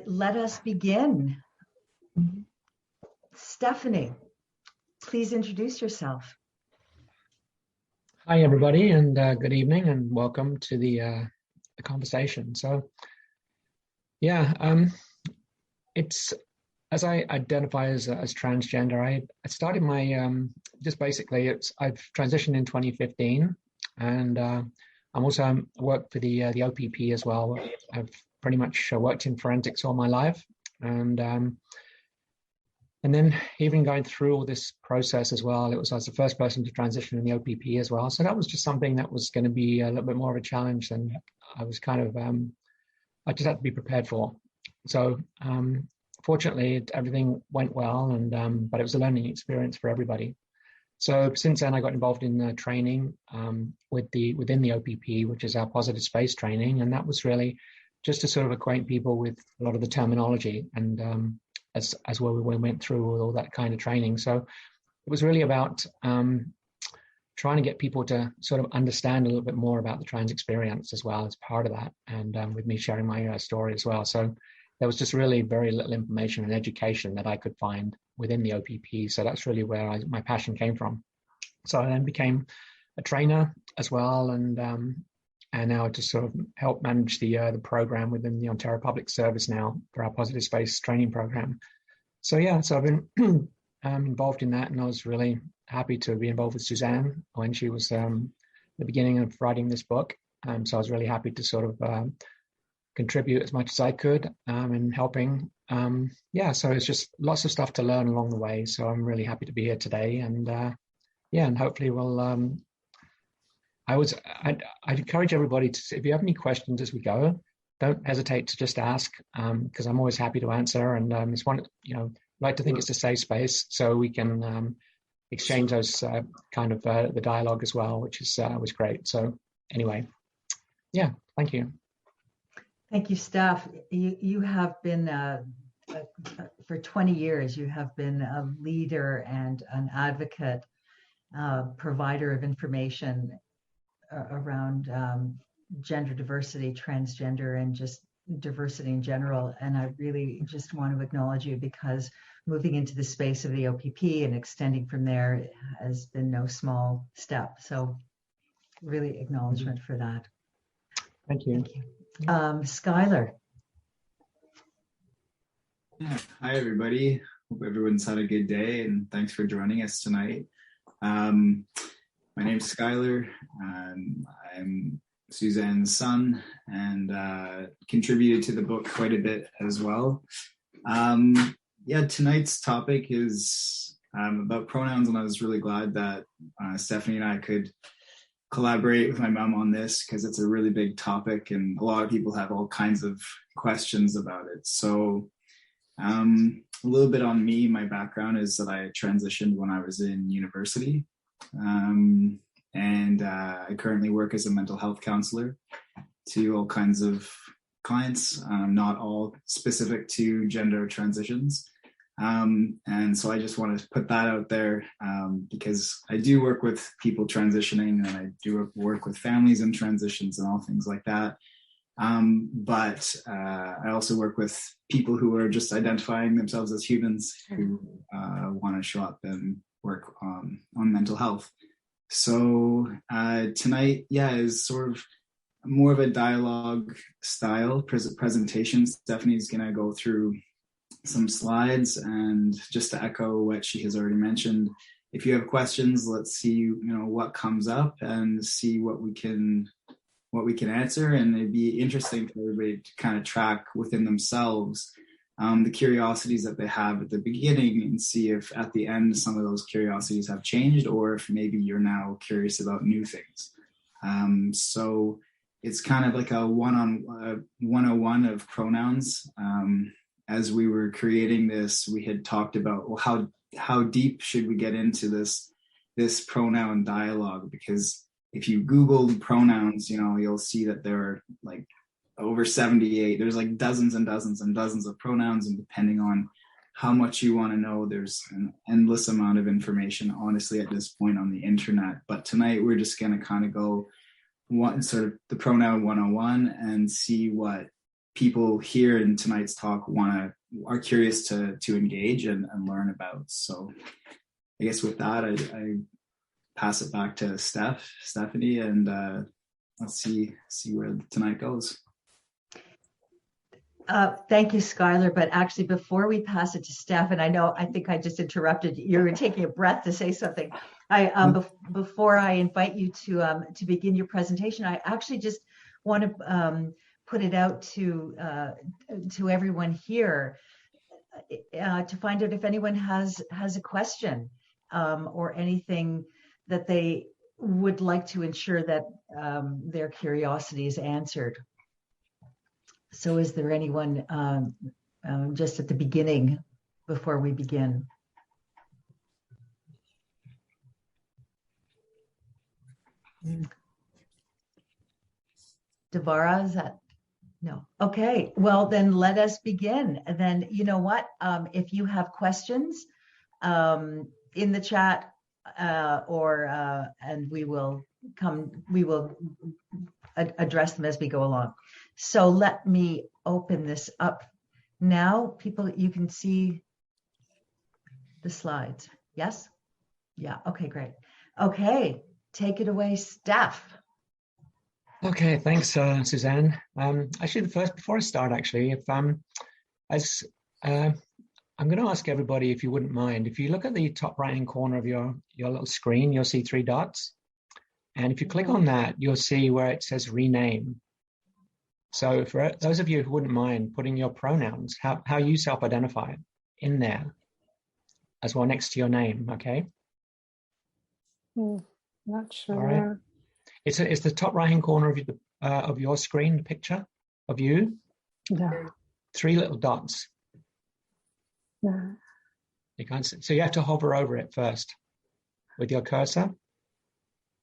Let us begin. Stephanie, please introduce yourself. Hi, everybody, and good evening, and welcome to the conversation. So, it's as I identify as transgender. I started my just basically I've transitioned in 2015, and I'm also worked for the OPP as well. I've pretty much worked in forensics all my life, and then even going through all this process as well, I was the first person to transition in the OPP as well. So that was just something that was going to be a little bit more of a challenge than I was kind of, I just had to be prepared for. So fortunately, everything went well, and but it was a learning experience for everybody. So since then, I got involved in training within the OPP, which is our positive space training. And that was really just to sort of acquaint people with a lot of the terminology and as well we went through all that kind of training. So it was really about trying to get people to sort of understand a little bit more about the trans experience as well as part of that, and with me sharing my story as well. So there was just really very little information and education that I could find within the OPP. So that's really where my passion came from. So I then became a trainer as well, and now I just sort of help manage the program within the Ontario Public Service now for our positive space training program. So I've been involved in that, and I was really happy to be involved with Suzanne when she was the beginning of writing this book. So I was really happy to sort of contribute as much as I could in helping. So it's just lots of stuff to learn along the way. So I'm really happy to be here today, and and hopefully we'll. I'd encourage everybody to, if you have any questions as we go, don't hesitate to just ask, because I'm always happy to answer. And it's one, I like to think it's a safe space, so we can exchange those kind of the dialogue as well, which was great. So anyway, thank you. Thank you, Steph. You have been for 20 years. You have been a leader and an advocate, provider of information around gender diversity, transgender, and just diversity in general. And I really just want to acknowledge you, because moving into the space of the OPP and extending from there has been no small step. So really acknowledgement for that. Thank you. Thank you. Skyler. Hi, everybody. Hope everyone's had a good day, and thanks for joining us tonight. My name's Skyler. I'm Suzanne's son, and contributed to the book quite a bit as well. Tonight's topic is about pronouns, and I was really glad that Stephanie and I could collaborate with my mom on this, because it's a really big topic and a lot of people have all kinds of questions about it. So a little bit on me. My background is that I transitioned when I was in university. I currently work as a mental health counselor to all kinds of clients, not all specific to gender transitions. And so I just want to put that out there, because I do work with people transitioning, and I do work with families in transitions and all things like that. But I also work with people who are just identifying themselves as humans who want to show up and work on mental health. So tonight, is sort of more of a dialogue style presentation. Stephanie's going to go through some slides, and just to echo what she has already mentioned, if you have questions, let's see what comes up and see what we can answer. And it'd be interesting for everybody to kind of track within themselves the curiosities that they have at the beginning, and see if at the end some of those curiosities have changed, or if maybe you're now curious about new things. So it's kind of like a 101 of pronouns. As we were creating this, we had talked about, well, how deep should we get into this pronoun dialogue? Because if you Google pronouns, you'll see that there are like over 78. There's like dozens and dozens and dozens of pronouns, and depending on how much you want to know, there's an endless amount of information, honestly, at this point on the internet. But tonight we're just going to kind of go sort of the pronoun 101 and see what people here in tonight's talk are curious to engage and learn about. So I guess with that, I pass it back to Stephanie, and let's see where tonight goes. Thank you, Skyler. But actually, before we pass it to Steph, and I think I just interrupted. You were taking a breath to say something. Before I invite you to begin your presentation, I actually just want to put it out to everyone here to find out if anyone has a question or anything that they would like to ensure that their curiosity is answered. So is there anyone just at the beginning before we begin? Devara, is that? No. Okay. Well, then let us begin. And then, you know what? If you have questions in the chat and we will address them as we go along. So let me open this up now. People, you can see the slides. Yes? Yeah. Okay, great. Okay. Take it away, Steph. Okay, thanks, Suzanne. Actually, before I start, actually, if I'm going to ask everybody, if you wouldn't mind, if you look at the top right-hand corner of your little screen, you'll see 3 dots. And if you click on that, you'll see where it says rename. So for those of you who wouldn't mind putting your pronouns, how you self-identify in there as well next to your name, okay? Not sure. All right. It's the top right-hand corner of your screen, the picture of you. Yeah. 3 little dots. Yeah. You can't see, so you have to hover over it first with your cursor.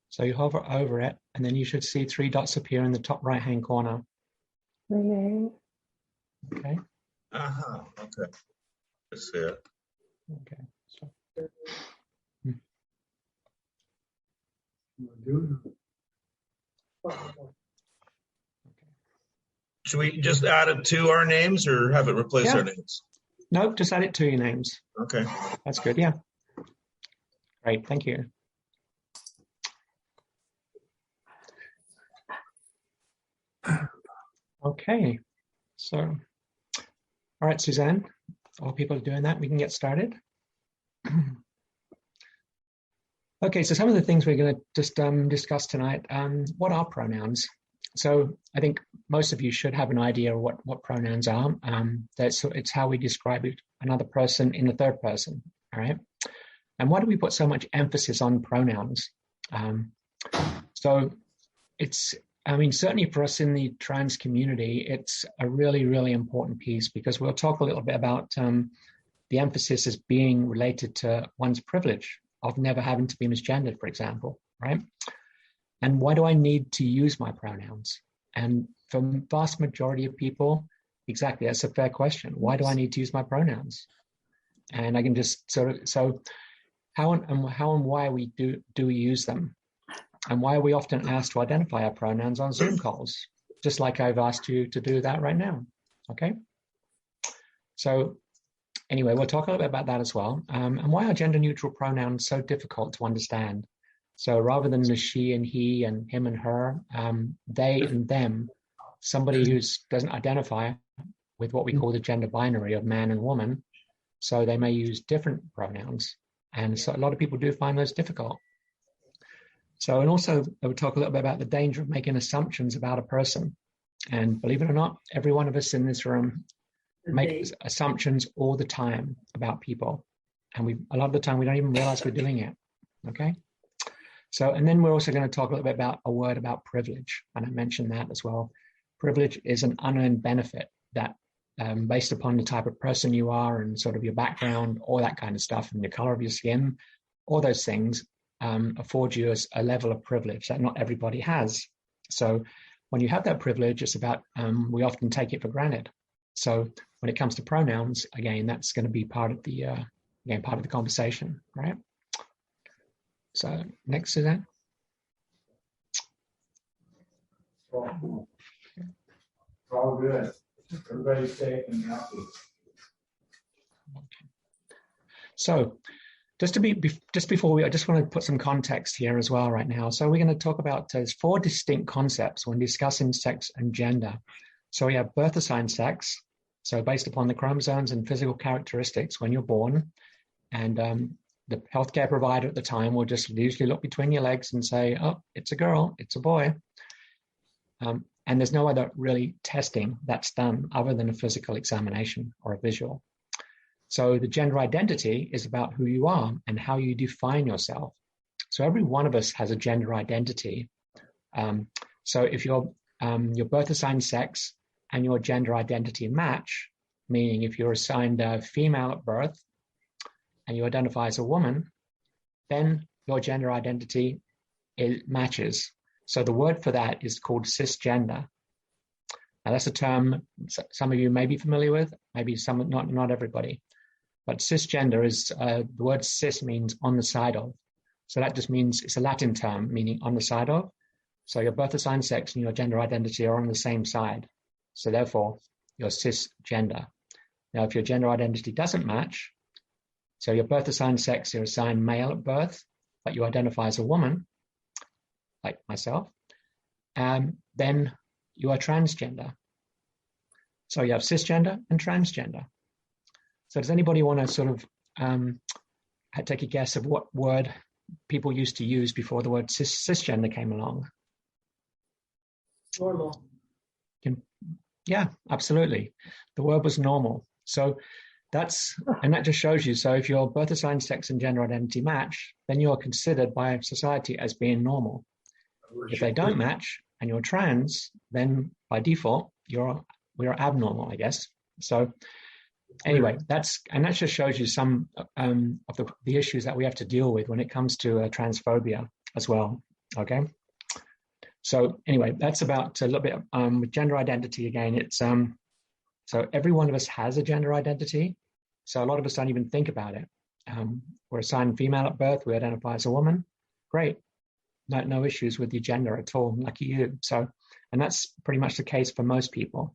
So you hover over it, and then you should see 3 dots appear in the top right-hand corner. Rename. Okay. Okay. I see it. Okay. So. Should we just add it to our names or have it replace our names? Nope, just add it to your names. Okay. That's good, yeah. Great, thank you. Okay, so, all right, Suzanne, all people are doing that, we can get started. Okay, so some of the things we're going to just discuss tonight. What are pronouns? So I think most of you should have an idea of what pronouns are. It's how we describe another person in the third person, all right? And why do we put so much emphasis on pronouns? So certainly for us in the trans community, it's a really, really important piece because we'll talk a little bit about the emphasis as being related to one's privilege of never having to be misgendered, for example, right? And why do I need to use my pronouns? And for the vast majority of people, exactly, that's a fair question. Why do I need to use my pronouns? And I can just so how and why we do we use them? And why are we often asked to identify our pronouns on Zoom calls? Just like I've asked you to do that right now, okay? So anyway, we'll talk a little bit about that as well. And why are gender-neutral pronouns so difficult to understand? So rather than the she and he and him and her, they and them, somebody who doesn't identify with what we call the gender binary of man and woman, so they may use different pronouns. And so a lot of people do find those difficult. So, and also I would talk a little bit about the danger of making assumptions about a person. And believe it or not, every one of us in this room make assumptions all the time about people. And a lot of the time we don't even realize we're doing it, okay? So, and then we're also going to talk a little bit about a word about privilege. And I mentioned that as well. Privilege is an unearned benefit that based upon the type of person you are and sort of your background, all that kind of stuff, and the color of your skin, all those things afford you a level of privilege that not everybody has. So when you have that privilege, it's about, we often take it for granted. So when it comes to pronouns, again, that's going to be part of the conversation, right? So next, Suzanne. All good. Everybody's safe and healthy. So just before I just want to put some context here as well right now. So we're going to talk about 4 distinct concepts when discussing sex and gender. So we have birth assigned sex, so based upon the chromosomes and physical characteristics when you're born, and the healthcare provider at the time will just usually look between your legs and say, oh, it's a girl, it's a boy. And there's no other really testing that's done other than a physical examination or a visual. So the gender identity is about who you are and how you define yourself. So every one of us has a gender identity. So if your birth assigned sex and your gender identity match, meaning if you're assigned a female at birth and you identify as a woman, then your gender identity matches. So the word for that is called cisgender. Now that's a term some of you may be familiar with, maybe some, not everybody. But cisgender is, the word cis means on the side of. So that just means it's a Latin term meaning on the side of. So your birth assigned sex and your gender identity are on the same side. So therefore, you're cisgender. Now, if your gender identity doesn't match, so your birth assigned sex, you're assigned male at birth, but you identify as a woman, like myself, then you are transgender. So you have cisgender and transgender. So does anybody want to sort of take a guess of what word people used to use before the word cisgender came along? Normal. Yeah, absolutely. The word was normal. So that just shows you, so if your birth assigned sex and gender identity match, then you are considered by society as being normal. If they don't match and you're trans, then by default, we're abnormal, I guess. So anyway, that just shows you some of the issues that we have to deal with when it comes to transphobia as well. Okay. So anyway, that's about a little bit with gender identity again. It's so every one of us has a gender identity. So a lot of us don't even think about it. We're assigned female at birth. We identify as a woman. Great. No issues with your gender at all. Lucky you. So, and that's pretty much the case for most people.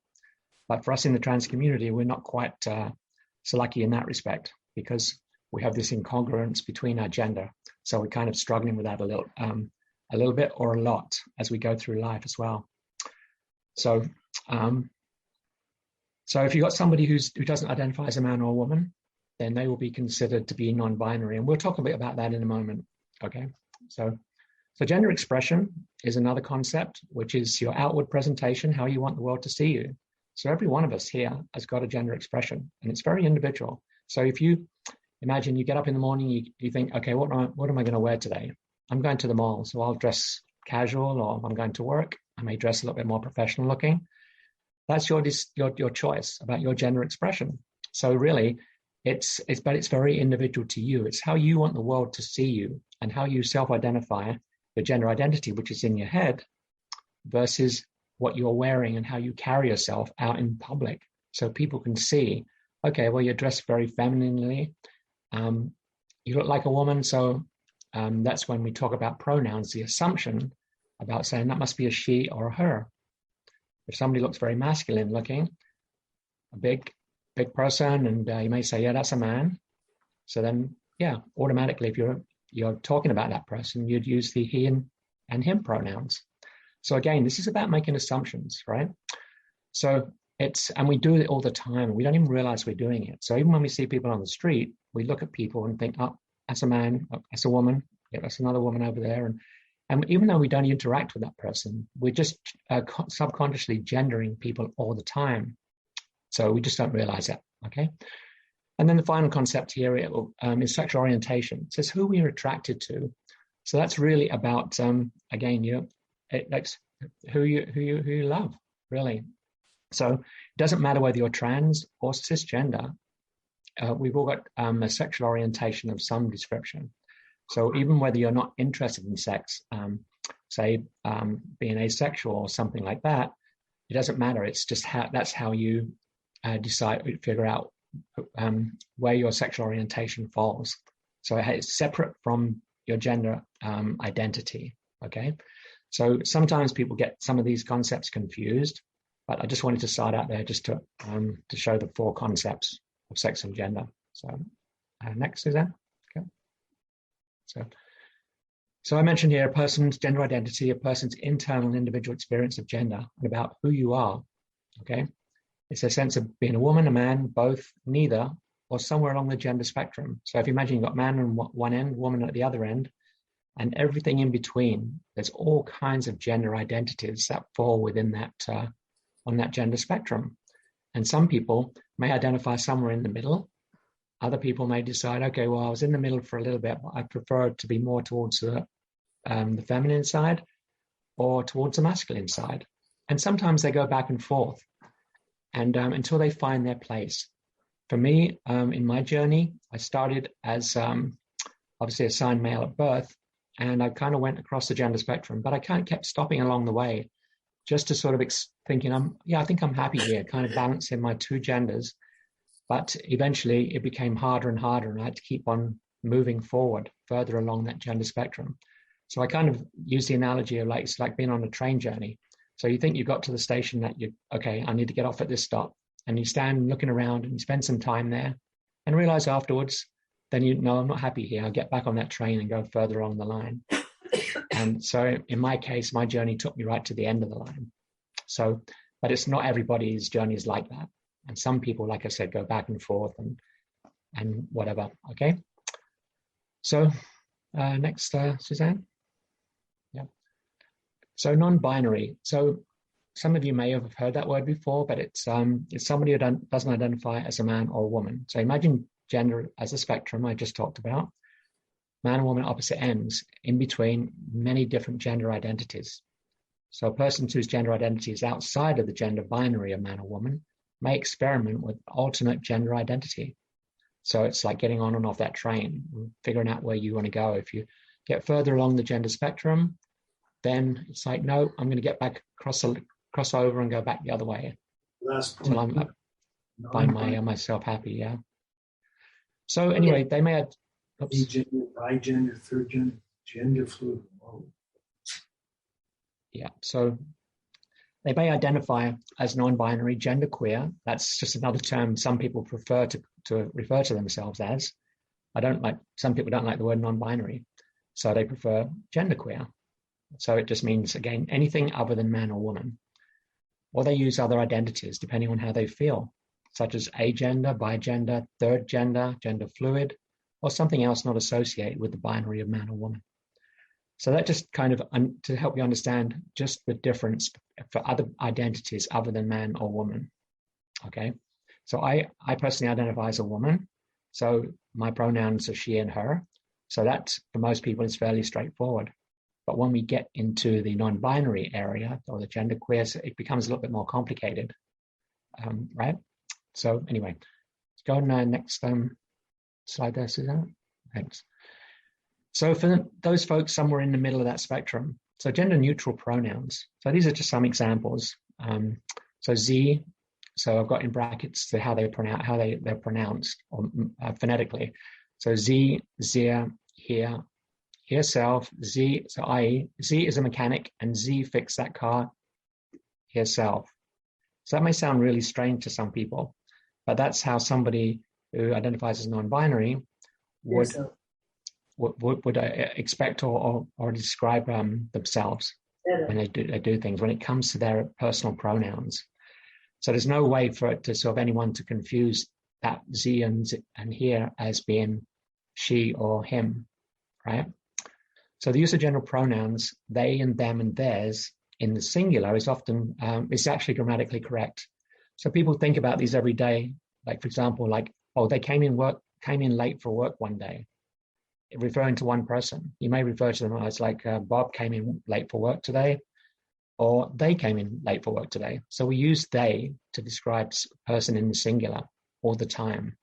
But for us in the trans community, we're not quite so lucky in that respect because we have this incongruence between our gender. So we're kind of struggling with that a little bit or a lot as we go through life as well. So, so if you've got somebody who doesn't identify as a man or a woman, then they will be considered to be non-binary. And we'll talk a bit about that in a moment. Okay. So gender expression is another concept, which is your outward presentation, how you want the world to see you. So every one of us here has got a gender expression, and it's very individual. So if you imagine you get up in the morning, you think, okay, what am I going to wear today? I'm going to the mall, so I'll dress casual, or I'm going to work. I may dress a little bit more professional looking. That's your choice about your gender expression. So really, it's very individual to you. It's how you want the world to see you and how you self-identify your gender identity, which is in your head, versus what you're wearing and how you carry yourself out in public. So people can see, okay, well, you're dressed very femininely. You look like a woman. So that's when we talk about pronouns, the assumption about saying that must be a she or a her. If somebody looks very masculine looking, a big person, and you may say, yeah, that's a man. So then, yeah, automatically, if you're talking about that person, you'd use the he and him pronouns. So again, this is about making assumptions, right? So and we do it all the time. We don't even realize we're doing it. So even when we see people on the street, we look at people and think, oh, that's a man, oh, that's a woman, yeah, that's another woman over there. And even though we don't interact with that person, we're just subconsciously gendering people all the time. So we just don't realize it, okay? And then the final concept here is sexual orientation. It says who we are attracted to. So that's really about, again, it's who you love, really. So it doesn't matter whether you're trans or cisgender. We've all got a sexual orientation of some description. So even whether you're not interested in sex, say being asexual or something like that, it doesn't matter. It's just that's how you figure out where your sexual orientation falls. So it's separate from your gender identity, okay? So sometimes people get some of these concepts confused. But I just wanted to start out there just to show the 4 concepts of sex and gender. So next, Suzanne. Okay. So I mentioned here a person's gender identity, a person's internal and individual experience of gender, and about who you are. Okay. It's a sense of being a woman, a man, both, neither, or somewhere along the gender spectrum. So if you imagine you've got man on one end, woman at the other end, and everything in between, there's all kinds of gender identities that fall within that on that gender spectrum. And some people may identify somewhere in the middle. Other people may decide, okay, well, I was in the middle for a little bit, but I prefer to be more towards the feminine side or towards the masculine side. And sometimes they go back and forth, and until they find their place. For me, in my journey, I started as obviously assigned male at birth, and I kind of went across the gender spectrum, but I kind of kept stopping along the way just to sort of thinking, I think I'm happy here, kind of balancing my 2 genders. But eventually it became harder and harder, and I had to keep on moving forward further along that gender spectrum. So I kind of use the analogy of it's like being on a train journey. So you think you got to the station that I need to get off at this stop. And you stand looking around and you spend some time there and realize afterwards, then I'm not happy here. I'll get back on that train and go further along the line. And so in my case, my journey took me right to the end of the line. So, but it's not everybody's journey is like that. And some people, like I said, go back and forth and whatever. Okay. So next, Suzanne. Yeah. So non-binary. So some of you may have heard that word before, but it's somebody who doesn't identify as a man or a woman. So imagine gender as a spectrum I just talked about. Man and woman, opposite ends, in between many different gender identities. So a person whose gender identity is outside of the gender binary of man or woman may experiment with alternate gender identity. So it's like getting on and off that train, figuring out where you want to go. If you get further along the gender spectrum, then it's like, no, I'm going to get back, cross over and go back the other way until I find myself happy. Yeah. So anyway, they may have Agender, bigender, third gender, gender fluid. Yeah. So they may identify as non-binary, genderqueer. That's just another term some people prefer to refer to themselves as. Some people don't like the word non-binary, so they prefer genderqueer. So it just means, again, anything other than man or woman. Or they use other identities depending on how they feel, such as agender, bigender, third gender, gender fluid, or something else not associated with the binary of man or woman. So that just kind of to help you understand just the difference for other identities other than man or woman. Okay. So I personally identify as a woman. So my pronouns are she and her. So that for most people is fairly straightforward. But when we get into the non-binary area or the genderqueer, it becomes a little bit more complicated, right? So anyway, let's go on next slide there, Suzanne. Thanks. So for those folks somewhere in the middle of that spectrum, so gender neutral pronouns. So these are just some examples. So Z, so I've got in brackets how they're pronounced or phonetically. So Z, zir, here, self, Z, so i.e. Z is a mechanic and Z fixed that car, here self. So that may sound really strange to some people, but that's how somebody who identifies as non-binary would expect or describe themselves when they do things, when it comes to their personal pronouns. So there's no way for it to sort of anyone to confuse that Z and here as being she or him, right? So the use of general pronouns, they and them and theirs in the singular is often, is actually grammatically correct. So people think about these every day. Like, for example, they came in late for work one day, referring to one person. You may refer to them as Bob came in late for work today, or they came in late for work today. So we use they to describe a person in the singular all the time.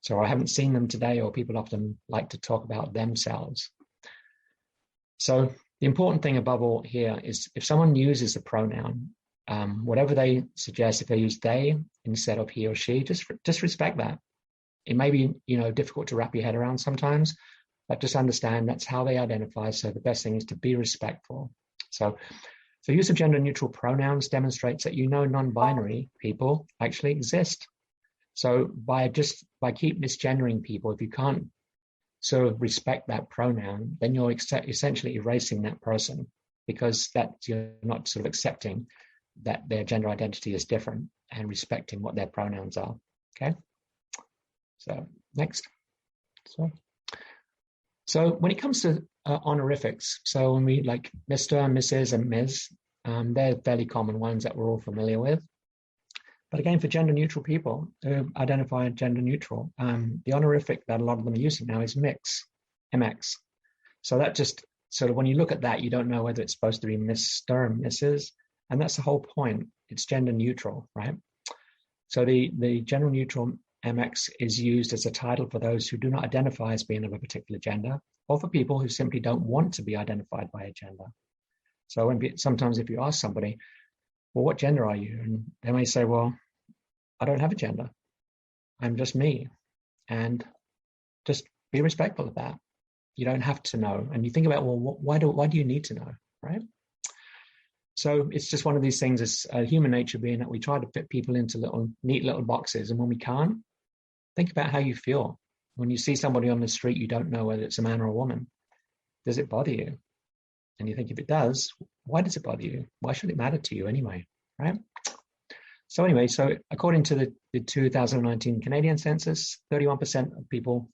So I haven't seen them today, or people often like to talk about themselves. So the important thing above all here is if someone uses a pronoun, whatever they suggest, if they use they instead of he or she, just respect that. It may be, difficult to wrap your head around sometimes, but just understand that's how they identify. So the best thing is to be respectful. So So use of gender-neutral pronouns demonstrates that non-binary people actually exist. So by keep misgendering people, if you can't sort of respect that pronoun, then you're essentially erasing that person, because you're not sort of accepting that their gender identity is different and respecting what their pronouns are. Okay. So next. So when it comes to honorifics, so when we like Mr., Mrs., and Ms., they're fairly common ones that we're all familiar with. But again, for gender-neutral people who identify gender-neutral, the honorific that a lot of them are using now is mix, MX. So that just sort of, when you look at that, you don't know whether it's supposed to be Mr. or Mrs., and that's the whole point. It's gender-neutral, right? So the gender-neutral MX is used as a title for those who do not identify as being of a particular gender, or for people who simply don't want to be identified by a gender. So sometimes if you ask somebody, well, what gender are you? And they may say, well, I don't have a gender. I'm just me. And just be respectful of that. You don't have to know. And you think about, well, why do you need to know, right? So it's just one of these things, as human nature being that we try to fit people into neat little boxes. And when we can't, think about how you feel. When you see somebody on the street, you don't know whether it's a man or a woman. Does it bother you? And you think, if it does, why does it bother you? Why should it matter to you anyway, right? So anyway, so according to the 2019 Canadian census, 31% of people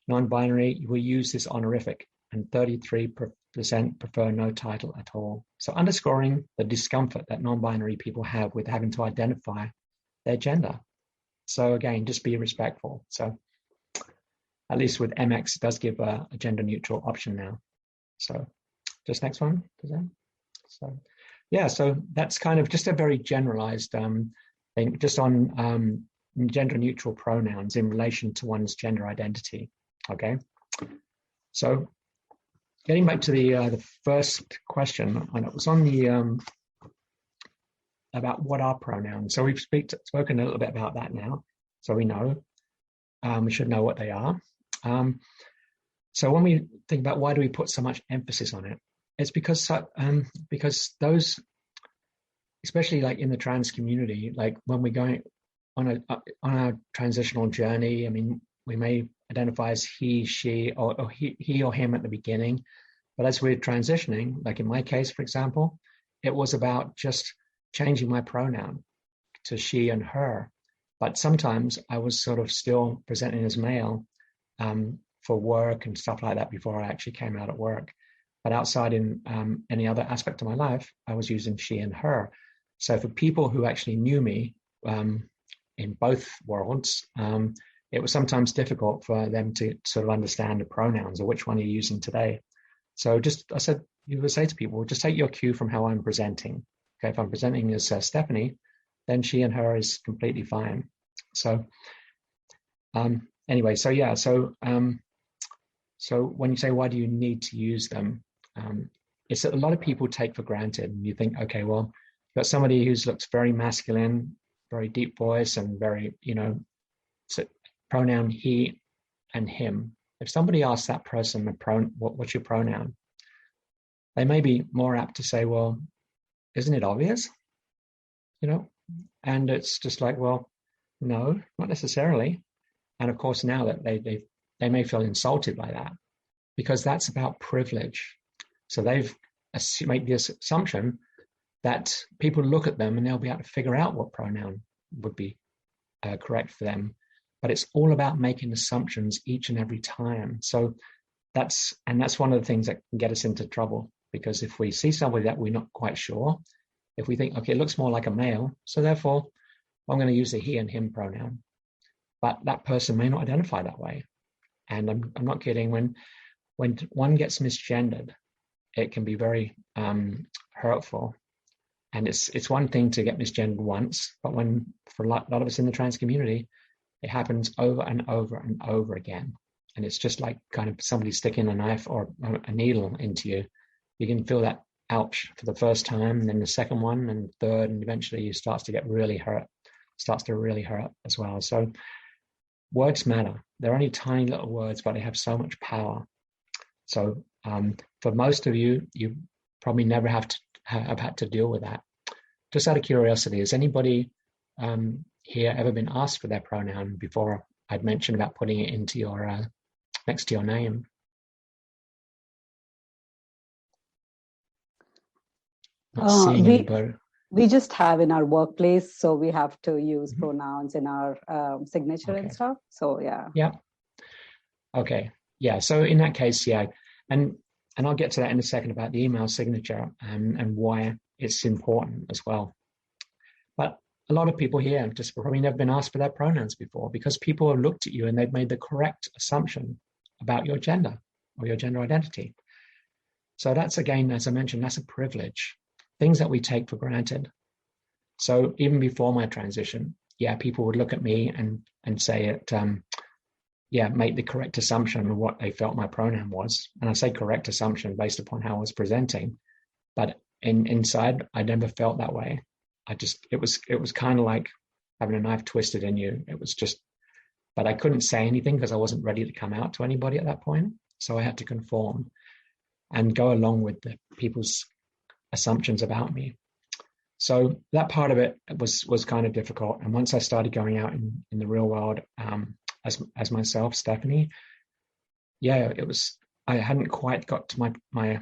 non-binary will use this honorific, and 33% prefer no title at all. So underscoring the discomfort that non-binary people have with having to identify their gender. So again, just be respectful. So at least with MX, it does give a gender-neutral option now. So just next one. So yeah, so that's kind of just a very generalized thing, just on gender-neutral pronouns in relation to one's gender identity. Okay, so getting back to the first question, and it was on the about what are pronouns. So we've spoken a little bit about that now, so we know we should know what they are. So when we think about why do we put so much emphasis on it, it's because those, especially like in the trans community, like when we're going on a transitional journey, I mean, we may identify as he, she, or he or him at the beginning, but as we're transitioning, like in my case, for example, it was about just changing my pronoun to she and her. But sometimes I was sort of still presenting as male for work and stuff like that before I actually came out at work. But outside in any other aspect of my life, I was using she and her. So for people who actually knew me in both worlds, it was sometimes difficult for them to sort of understand the pronouns or which one you're using today. So you would say to people, just take your cue from how I'm presenting. Okay, if I'm presenting as Stephanie, then she and her is completely fine. So anyway, so yeah, so when you say why do you need to use them, it's that a lot of people take for granted. And you think, okay, well, you've got somebody who looks very masculine, very deep voice, and very, pronoun he and him. If somebody asks that person what's your pronoun, they may be more apt to say, well, isn't it obvious? And it's just like, well, no, not necessarily. And of course, now that they may feel insulted by that, because that's about privilege. So they've made the assumption that people look at them and they'll be able to figure out what pronoun would be correct for them. But it's all about making assumptions each and every time. So that's one of the things that can get us into trouble, because if we see somebody that we're not quite sure, if we think, okay, it looks more like a male, so therefore I'm going to use the he and him pronoun, but that person may not identify that way. And I'm not kidding. When one gets misgendered, it can be very hurtful. And it's one thing to get misgendered once, but for a lot of us in the trans community, it happens over and over and over again. And it's just like kind of somebody sticking a knife or a needle into you. You can feel that ouch for the first time, and then the second one and third, and eventually it starts to really hurt as well. So words matter. They're only tiny little words, but they have so much power. So for most of you, you probably never have to have had to deal with that. Just out of curiosity, has anybody here ever been asked for their pronoun before I'd mentioned about putting it into your next to your name? Not seeing anybody. We just have in our workplace, so we have to use pronouns in our signature and stuff. So yeah. Yeah. Okay. Yeah. So in that case, yeah, and I'll get to that in a second about the email signature and why it's important as well. But a lot of people here just probably never been asked for their pronouns before, because people have looked at you and they've made the correct assumption about your gender or your gender identity. So that's, again, as I mentioned, that's a privilege. Things that we take for granted. So even before my transition, yeah, people would look at me and say it, make the correct assumption of what they felt my pronoun was. And I say correct assumption based upon how I was presenting, but inside, I never felt that way. It was kind of like having a knife twisted in you. It was just, but I couldn't say anything because I wasn't ready to come out to anybody at that point. So I had to conform and go along with the people's assumptions about me. So that part of it was kind of difficult. And once I started going out in the real world as myself, Stephanie, yeah, I hadn't quite got to my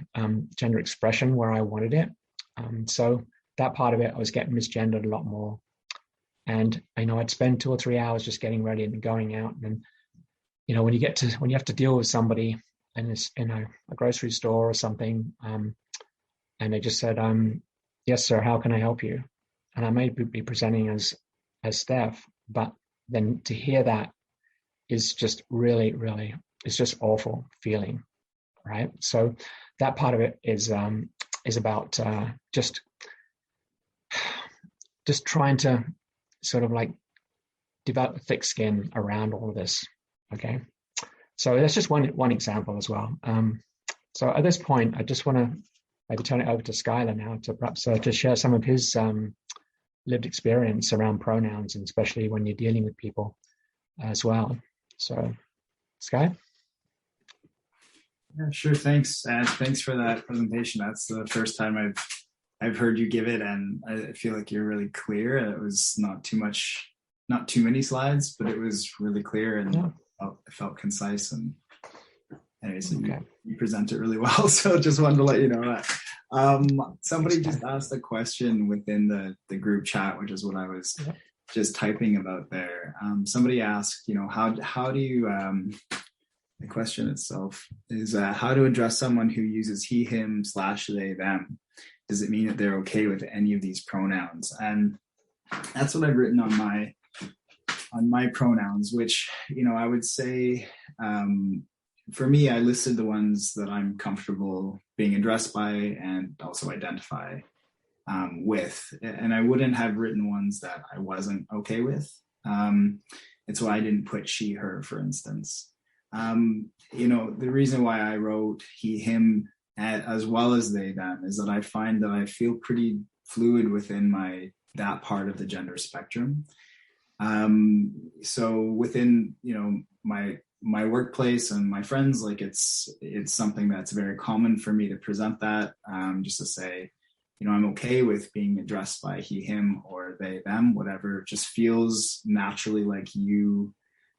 gender expression where I wanted it. So that part of it, I was getting misgendered a lot more. And I'd spend 2 or 3 hours just getting ready and going out. And when you have to deal with somebody in a grocery store or something, and they just said, yes, sir, how can I help you? And I may be presenting as Steph, but then to hear that is just really, really, it's just awful feeling, right? So that part of it is about just trying to sort of like develop thick skin around all of this, okay? So that's just one example as well. So at this point, I just want to maybe turn it over to Skyler now to perhaps to share some of his lived experience around pronouns, and especially when you're dealing with people as well. So, Sky? Yeah, sure. Thanks. Thanks for that presentation. That's the first time I've heard you give it, and I feel like you're really clear. It was not too many slides, but it was really clear and it felt concise. And anyways, you present it really well. So just wanted to let you know that. Somebody just asked a question within the group chat, which is what I was just typing about there. Somebody asked, how do you, the question itself is how to address someone who uses he, him, / they, them. Does it mean that they're okay with any of these pronouns? And that's what I've written on my pronouns, which, I would say, for me, I listed the ones that I'm comfortable being addressed by and also identify with. And I wouldn't have written ones that I wasn't okay with. It's why I didn't put she, her, for instance. The reason why I wrote he, him, as well as they, them, is that I find that I feel pretty fluid within that part of the gender spectrum. So within, my workplace and my friends, like it's something that's very common for me to present that, just to say, I'm okay with being addressed by he, him, or they, them, whatever. It just feels naturally like you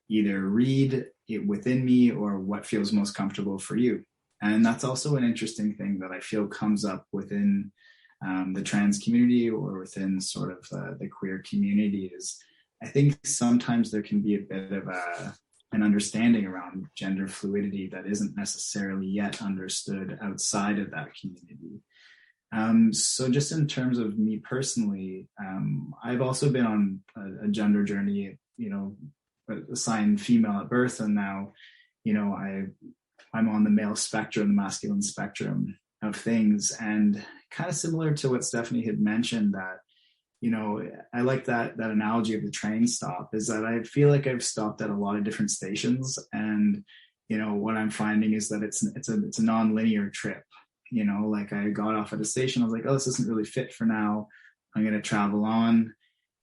either read it within me or what feels most comfortable for you. And that's also an interesting thing that I feel comes up within the trans community or within sort of the queer community is I think sometimes there can be a bit of an understanding around gender fluidity that isn't necessarily yet understood outside of that community. So just in terms of me personally, I've also been on a gender journey, assigned female at birth, and now, I'm on the male spectrum, the masculine spectrum of things. And kind of similar to what Stephanie had mentioned, that, I like that analogy of the train stop, is that I feel like I've stopped at a lot of different stations. And, what I'm finding is that it's a non-linear trip. Like I got off at a station, I was like, oh, this isn't really fit for now. I'm going to travel on.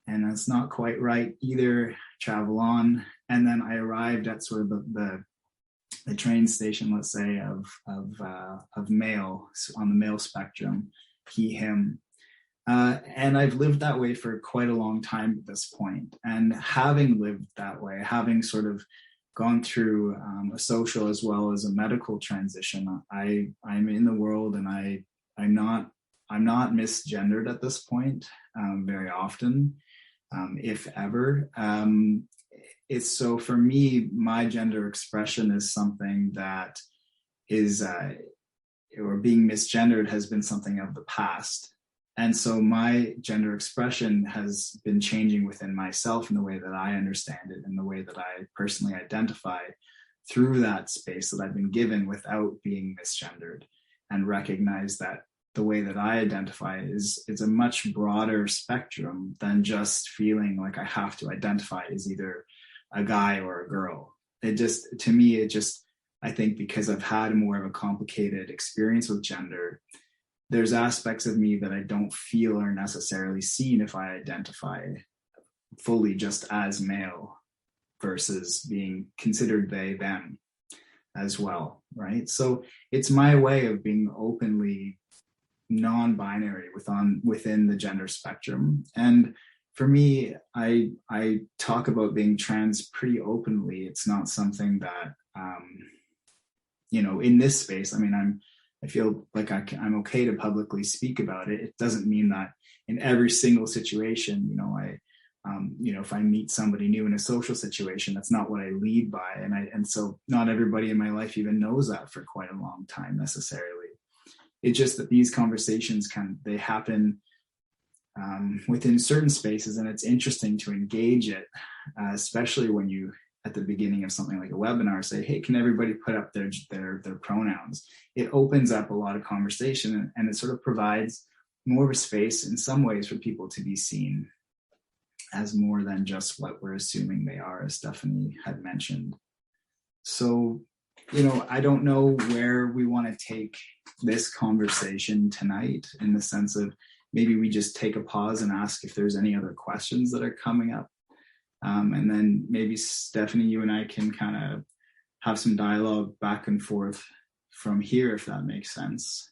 And that's not quite right either. Travel on. And then I arrived at sort of the train station, let's say, of male, on the male spectrum. he, him. And I've lived that way for quite a long time at this point. And having lived that way, having sort of gone through a social as well as a medical transition, I'm in the world, and I'm not misgendered at this point very often, if ever. It's so for me, my gender expression is something that is, or being misgendered has been something of the past. And so my gender expression has been changing within myself in the way that I understand it, and the way that I personally identify through that space that I've been given without being misgendered, and recognize that the way that I identify is a much broader spectrum than just feeling like I have to identify as either a guy or a girl. It just, to me, I think because I've had more of a complicated experience with gender, there's aspects of me that I don't feel are necessarily seen if I identify fully just as male versus being considered they, them as well, right? So it's my way of being openly non-binary within the gender spectrum. And for me, I talk about being trans pretty openly. It's not something that, in this space, I mean, I feel like I'm okay to publicly speak about it. It doesn't mean that in every single situation, if I meet somebody new in a social situation, that's not what I lead by. And so not everybody in my life even knows that for quite a long time necessarily. It's just that these conversations they happen within certain spaces, and it's interesting to engage it, especially when you, at the beginning of something like a webinar, say, hey, can everybody put up their pronouns? It opens up a lot of conversation, and it sort of provides more of a space in some ways for people to be seen as more than just what we're assuming they are, as Stephanie had mentioned. So, I don't know where we want to take this conversation tonight, in the sense of maybe we just take a pause and ask if there's any other questions that are coming up. And then maybe Stephanie, you and I can kind of have some dialogue back and forth from here, if that makes sense.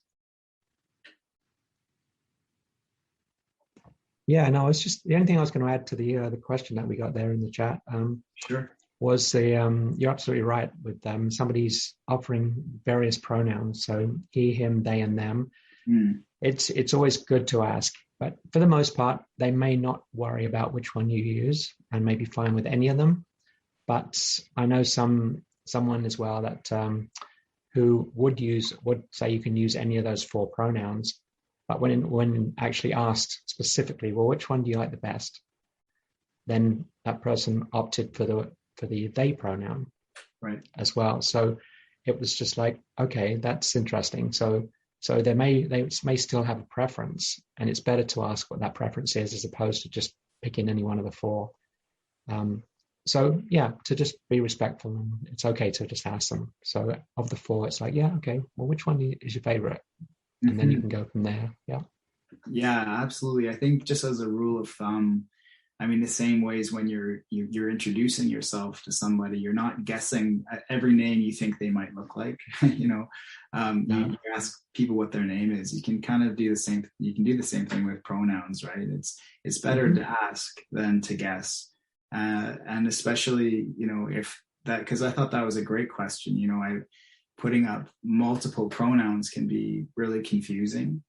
Yeah, no, it's just the only thing I was going to add to the question that we got there in the chat. Sure. Was you're absolutely right with somebody's offering various pronouns, so he, him, they, and them. It's always good to ask, but for the most part, they may not worry about which one you use and may be fine with any of them. But I know someone as well that who would say you can use any of those 4 pronouns, but when actually asked specifically, well, which one do you like the best? Then that person opted for the they pronoun, right, as well. So it was just like, okay, that's interesting. So they may still have a preference, and it's better to ask what that preference is as opposed to just picking any one of the 4. So yeah, to just be respectful, and it's okay to just ask them. So of the 4, it's like, yeah, okay, well, which one is your favorite? And then you can go from there. Yeah, absolutely. I think just as a rule of thumb, I mean, the same ways when you're introducing yourself to somebody, you're not guessing at every name you think they might look like. You ask people what their name is. You can kind of do the same. You can do the same thing with pronouns, right? It's better to ask than to guess, and especially if that, because I thought that was a great question. Putting up multiple pronouns can be really confusing.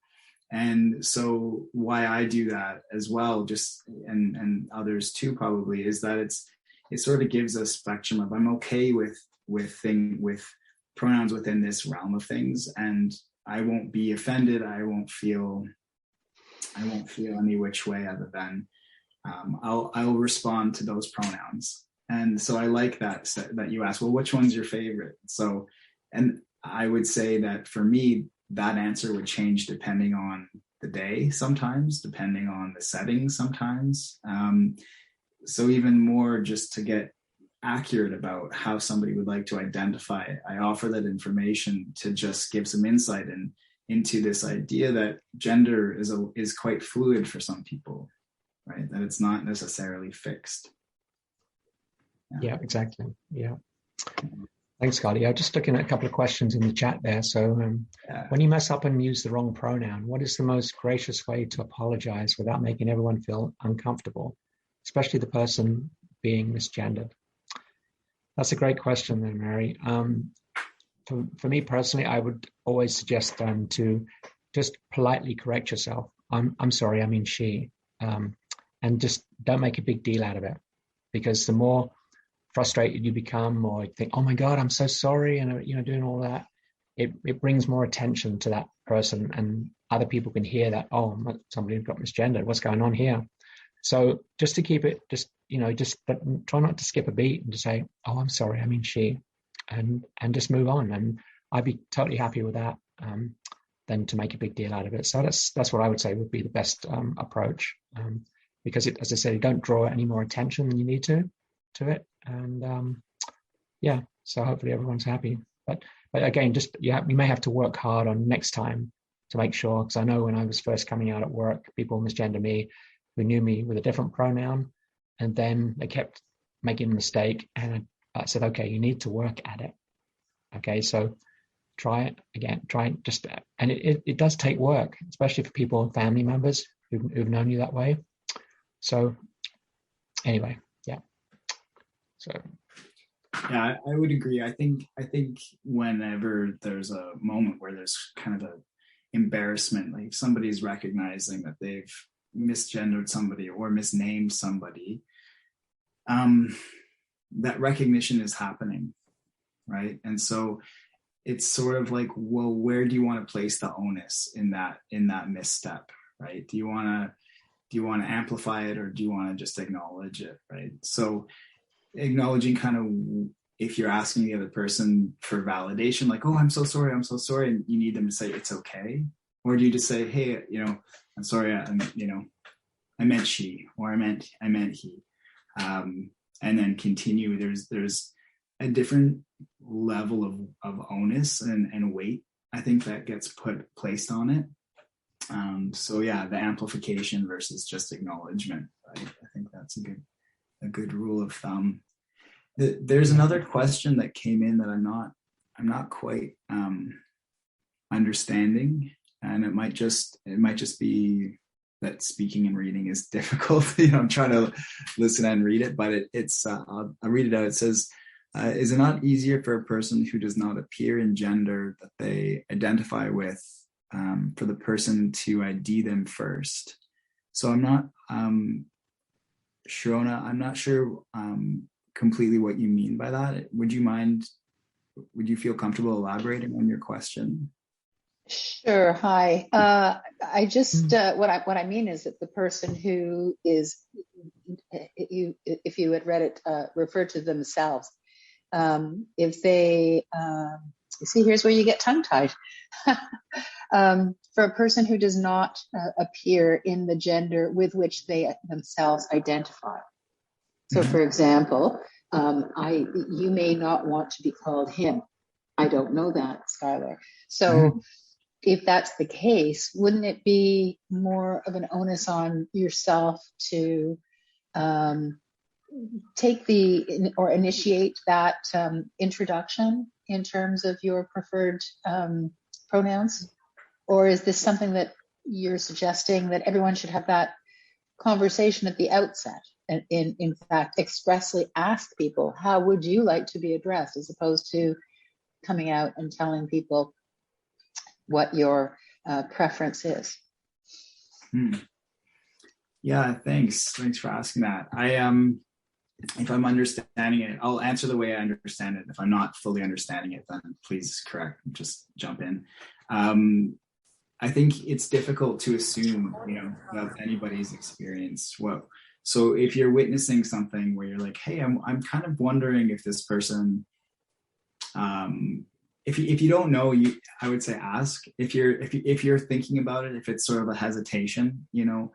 And so why I do that as well, just and others too probably, is that it sort of gives a spectrum of, I'm okay with pronouns within this realm of things, and I won't be offended. I won't feel any which way other than I'll respond to those pronouns. And so I like that you asked, well, which one's your favorite? So, and I would say that for me, that answer would change depending on the day, sometimes depending on the setting, sometimes. So even more just to get accurate about how somebody would like to identify it, I offer that information to just give some insight into this idea that gender is quite fluid for some people, right? That it's not necessarily fixed. Yeah, exactly. Yeah. Thanks, Scotty. I'm just looking at a couple of questions in the chat there. So when you mess up and use the wrong pronoun, what is the most gracious way to apologize without making everyone feel uncomfortable, especially the person being misgendered? That's a great question then, Mary. For me personally, I would always suggest to just politely correct yourself. I'm sorry, I mean she. And just don't make a big deal out of it, because the more frustrated you become, or you think, oh my God, I'm so sorry, and doing all that, it brings more attention to that person, and other people can hear that, oh, somebody got misgendered, what's going on here? So just to keep it, try not to skip a beat and to say, oh, I'm sorry, I mean she, and just move on. And I'd be totally happy with that, than to make a big deal out of it. So that's what I would say would be the best approach, because as I said, you don't draw any more attention than you need to it. And so hopefully everyone's happy. But again, you may have to work hard on next time to make sure, because I know when I was first coming out at work, people misgender me who knew me with a different pronoun, and then they kept making a mistake, and I said, okay, you need to work at it. Okay, so try it again, and it does take work, especially for people and family members who've known you that way. So anyway, so yeah, I would agree. I think whenever there's a moment where there's kind of an embarrassment, like if somebody's recognizing that they've misgendered somebody or misnamed somebody, that recognition is happening, right? And so it's sort of like, well, where do you want to place the onus in that misstep, right? Do you want to amplify it, or do you want to just acknowledge it, right? So acknowledging, kind of, if you're asking the other person for validation, like, oh, I'm so sorry, and you need them to say it's okay, or do you just say, hey, I'm sorry, I meant she, or I meant he, and then continue. There's a different level of onus and weight, I think, that gets placed on it. So yeah, the amplification versus just acknowledgement, right? I think that's a good rule of thumb. There's another question that came in that I'm not quite understanding, and it might just be that speaking and reading is difficult. I'm trying to listen and read it, but it's I'll read it out. It says, is it not easier for a person who does not appear in gender that they identify with, for the person to ID them first? So I'm not, Sharona, I'm not sure completely what you mean by that. Would you feel comfortable elaborating on your question? Sure. Hi. I just what I mean is that the person who is, if you had read it, referred to themselves. If they see, here's where you get tongue-tied. For a person who does not appear in the gender with which they themselves identify. So, for example, you may not want to be called him. I don't know that, Skyler. So, if that's the case, wouldn't it be more of an onus on yourself to initiate that introduction in terms of your preferred pronouns? Or is this something that you're suggesting that everyone should have that conversation at the outset, and in fact expressly ask people, how would you like to be addressed, as opposed to coming out and telling people what your preference is? Yeah, thanks for asking that. If I'm understanding it, I'll answer the way I understand it. If I'm not fully understanding it, then please just jump in. I think it's difficult to assume, about anybody's experience. So if you're witnessing something where you're like, hey, I'm kind of wondering if this person, if you don't know, I would say ask. If you're thinking about it, if it's sort of a hesitation, and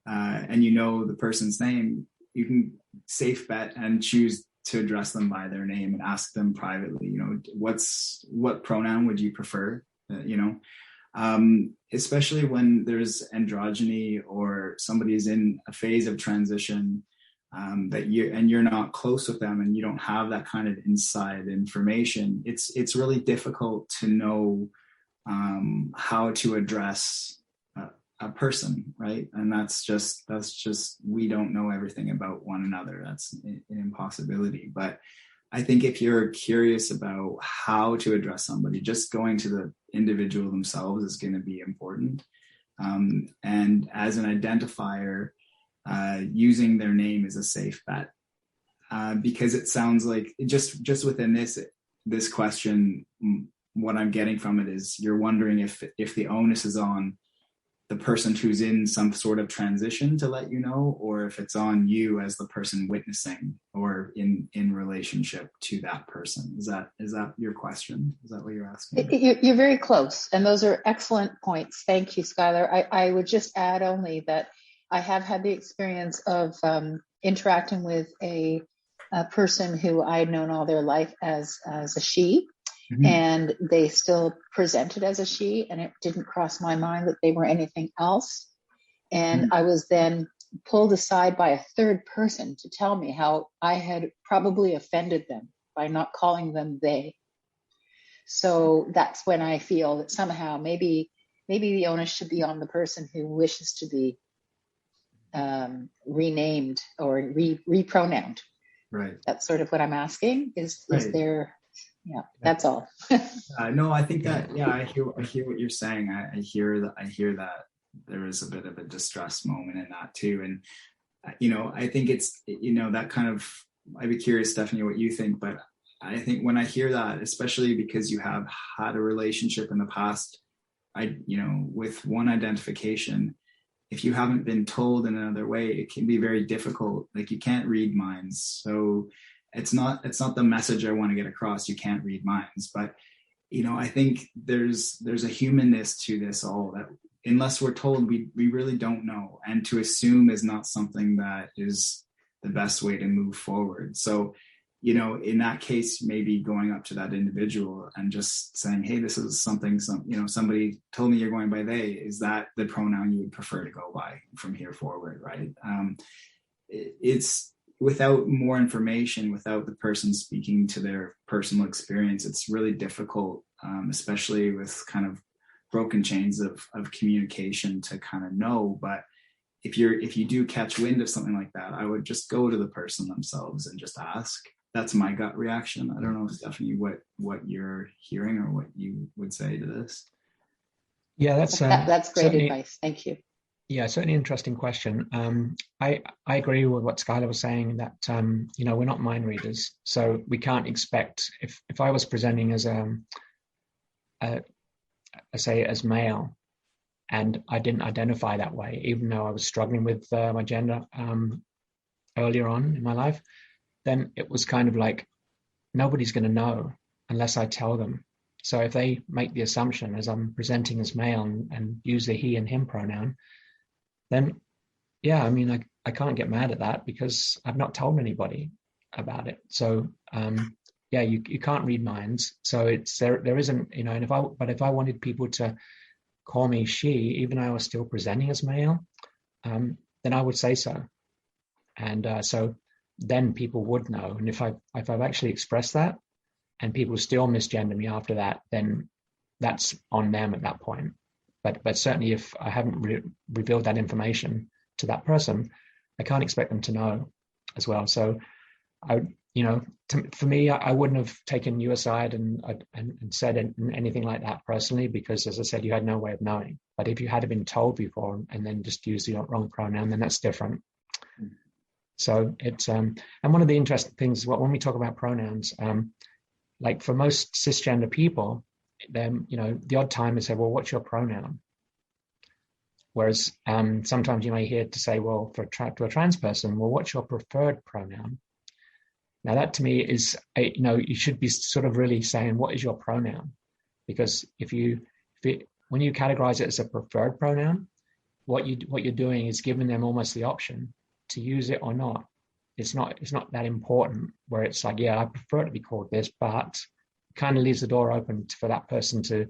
the person's name, you can safe bet and choose to address them by their name and ask them privately, what pronoun would you prefer? Especially when there's androgyny or somebody's in a phase of transition, that you're not close with them and you don't have that kind of inside information, it's really difficult to know how to address a person, right? And that's just we don't know everything about one another. That's an impossibility. But I think if you're curious about how to address somebody, just going to the individual themselves is going to be important. And as an identifier, using their name is a safe bet, because it sounds like just within this question, what I'm getting from it is you're wondering if the onus is on the person who's in some sort of transition to let you know, or if it's on you as the person witnessing or in relationship to that person. Is that your question? Is that what you're asking? You're very close, and those are excellent points. Thank you, Skyler. I would just add only that I have had the experience of interacting with a person who I had known all their life as a she. Mm-hmm. And they still presented as a she, and it didn't cross my mind that they were anything else. And I was then pulled aside by a third person to tell me how I had probably offended them by not calling them they. So that's when I feel that somehow maybe the onus should be on the person who wishes to be renamed or repronounced. Right. That's sort of what I'm asking. Is there? Yeah, that's all. No, I think that, I hear what you're saying. I hear that there is a bit of a distress moment in that too. And, I think it's, that kind of, I'd be curious, Stephanie, what you think, but I think when I hear that, especially because you have had a relationship in the past, with one identification, if you haven't been told in another way, it can be very difficult. Like, you can't read minds. So it's not the message I want to get across. You can't read minds, but I think there's a humanness to this all, that unless we're told, we really don't know, and to assume is not something that is the best way to move forward. So in that case, maybe going up to that individual and just saying, hey, this is something somebody told me you're going by they. Is that the pronoun you would prefer to go by from here forward, right? It's without more information, without the person speaking to their personal experience, it's really difficult, especially with kind of broken chains of communication, to kind of know. But if you do catch wind of something like that, I would just go to the person themselves and just ask. That's my gut reaction. I don't know, Stephanie, what you're hearing or what you would say to this. Yeah, that's great advice. Thank you. Yeah, certainly an interesting question. I agree with what Skyler was saying, that we're not mind readers, so we can't expect, if I was presenting as as male, and I didn't identify that way, even though I was struggling with my gender earlier on in my life, then it was kind of like nobody's going to know unless I tell them. So if they make the assumption as I'm presenting as male and use the he and him pronoun, then I can't get mad at that because I've not told anybody about it. So you can't read minds. So it's there isn't, and if I wanted people to call me she, even though I was still presenting as male, then I would say so. And so then people would know. And if I've actually expressed that and people still misgender me after that, then that's on them at that point. But certainly if I haven't revealed that information to that person, I can't expect them to know as well. So for me, I wouldn't have taken you aside and said anything like that personally, because as I said, you had no way of knowing. But if you had been told before and then just used the wrong pronoun, then that's different. So it's and one of the interesting things is when we talk about pronouns, like for most cisgender people, then the odd time they say, well, what's your pronoun? Whereas sometimes you may hear to say, well, to a trans person, well, what's your preferred pronoun? Now that to me is, you should be sort of really saying, what is your pronoun? Because when you categorize it as a preferred pronoun, what you're doing is giving them almost the option to use it or not. It's not that important, where it's like, yeah, I prefer it to be called this, but kind of leaves the door open for that person to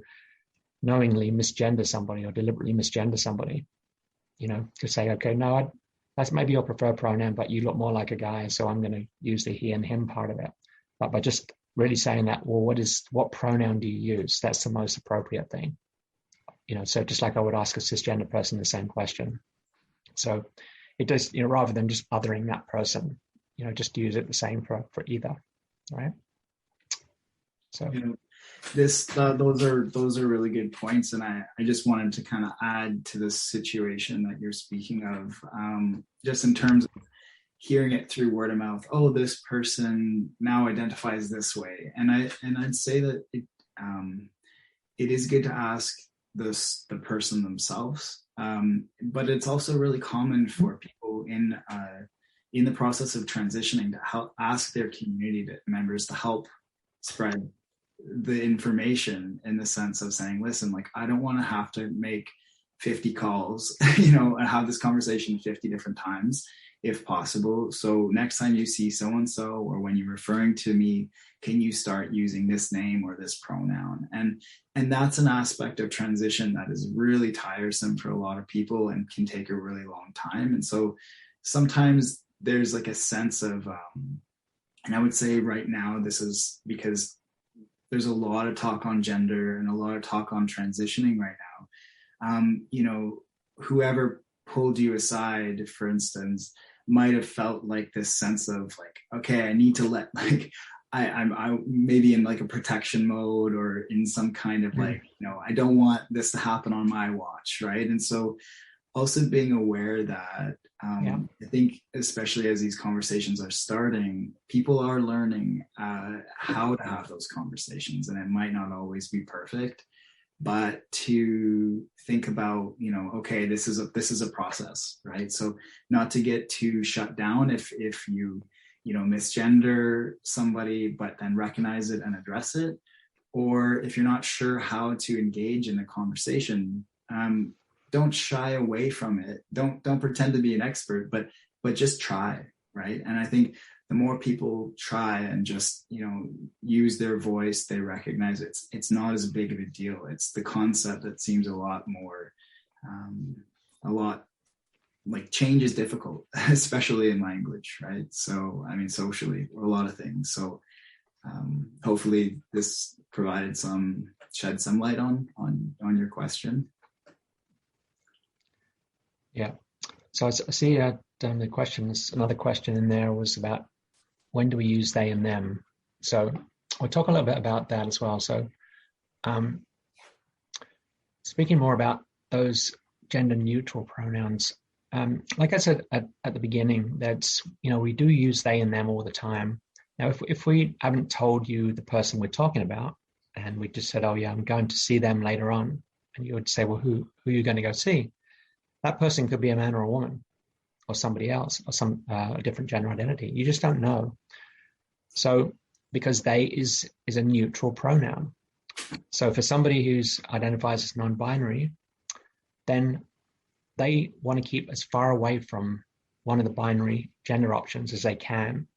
knowingly misgender somebody or deliberately misgender somebody, to say, okay, no, that's maybe your preferred pronoun, but you look more like a guy, so I'm going to use the he and him part of it. But by just really saying that, well, what pronoun do you use? That's the most appropriate thing. So just like I would ask a cisgender person the same question. So it does, rather than just othering that person, just use it the same for either, right? So those are really good points, and I just wanted to kind of add to this situation that you're speaking of, just in terms of hearing it through word of mouth. Oh, this person now identifies this way, and I'd say that it is good to ask the person themselves, but it's also really common for people in the process of transitioning to help ask their community members to help spread the information, in the sense of saying, listen, like, I don't want to have to make 50 calls, and have this conversation 50 different times if possible. So next time you see so-and-so, or when you're referring to me, can you start using this name or this pronoun? And that's an aspect of transition that is really tiresome for a lot of people and can take a really long time. And so sometimes there's like a sense of, and I would say right now, this is because there's a lot of talk on gender and a lot of talk on transitioning right now. Whoever pulled you aside, for instance, might have felt like this sense of like, okay, I need to let, like, I maybe in like a protection mode, or in some kind of like, I don't want this to happen on my watch, right? And so also being aware that I think, especially as these conversations are starting, people are learning how to have those conversations, and it might not always be perfect, but to think about, okay, this is a process, right? So not to get too shut down if you misgender somebody, but then recognize it and address it, or if you're not sure how to engage in the conversation, don't shy away from it. Don't pretend to be an expert, but just try, right? And I think the more people try and just, use their voice, they recognize it's not as big of a deal. It's the concept that seems a lot more, like, change is difficult, especially in language, right? So, I mean, socially, a lot of things. So hopefully this shed some light on your question. Yeah. So I see the questions. Another question in there was about when do we use they and them? So we'll talk a little bit about that as well. So speaking more about those gender neutral pronouns, like I said at the beginning, that's, we do use they and them all the time. Now, if we haven't told you the person we're talking about, and we just said, oh yeah, I'm going to see them later on, and you would say, well, who are you going to go see? That person could be a man or a woman, or somebody else, or a different gender identity. You just don't know. So because they is a neutral pronoun. So for somebody who's identifies as non-binary, then they want to keep as far away from one of the binary gender options as they can.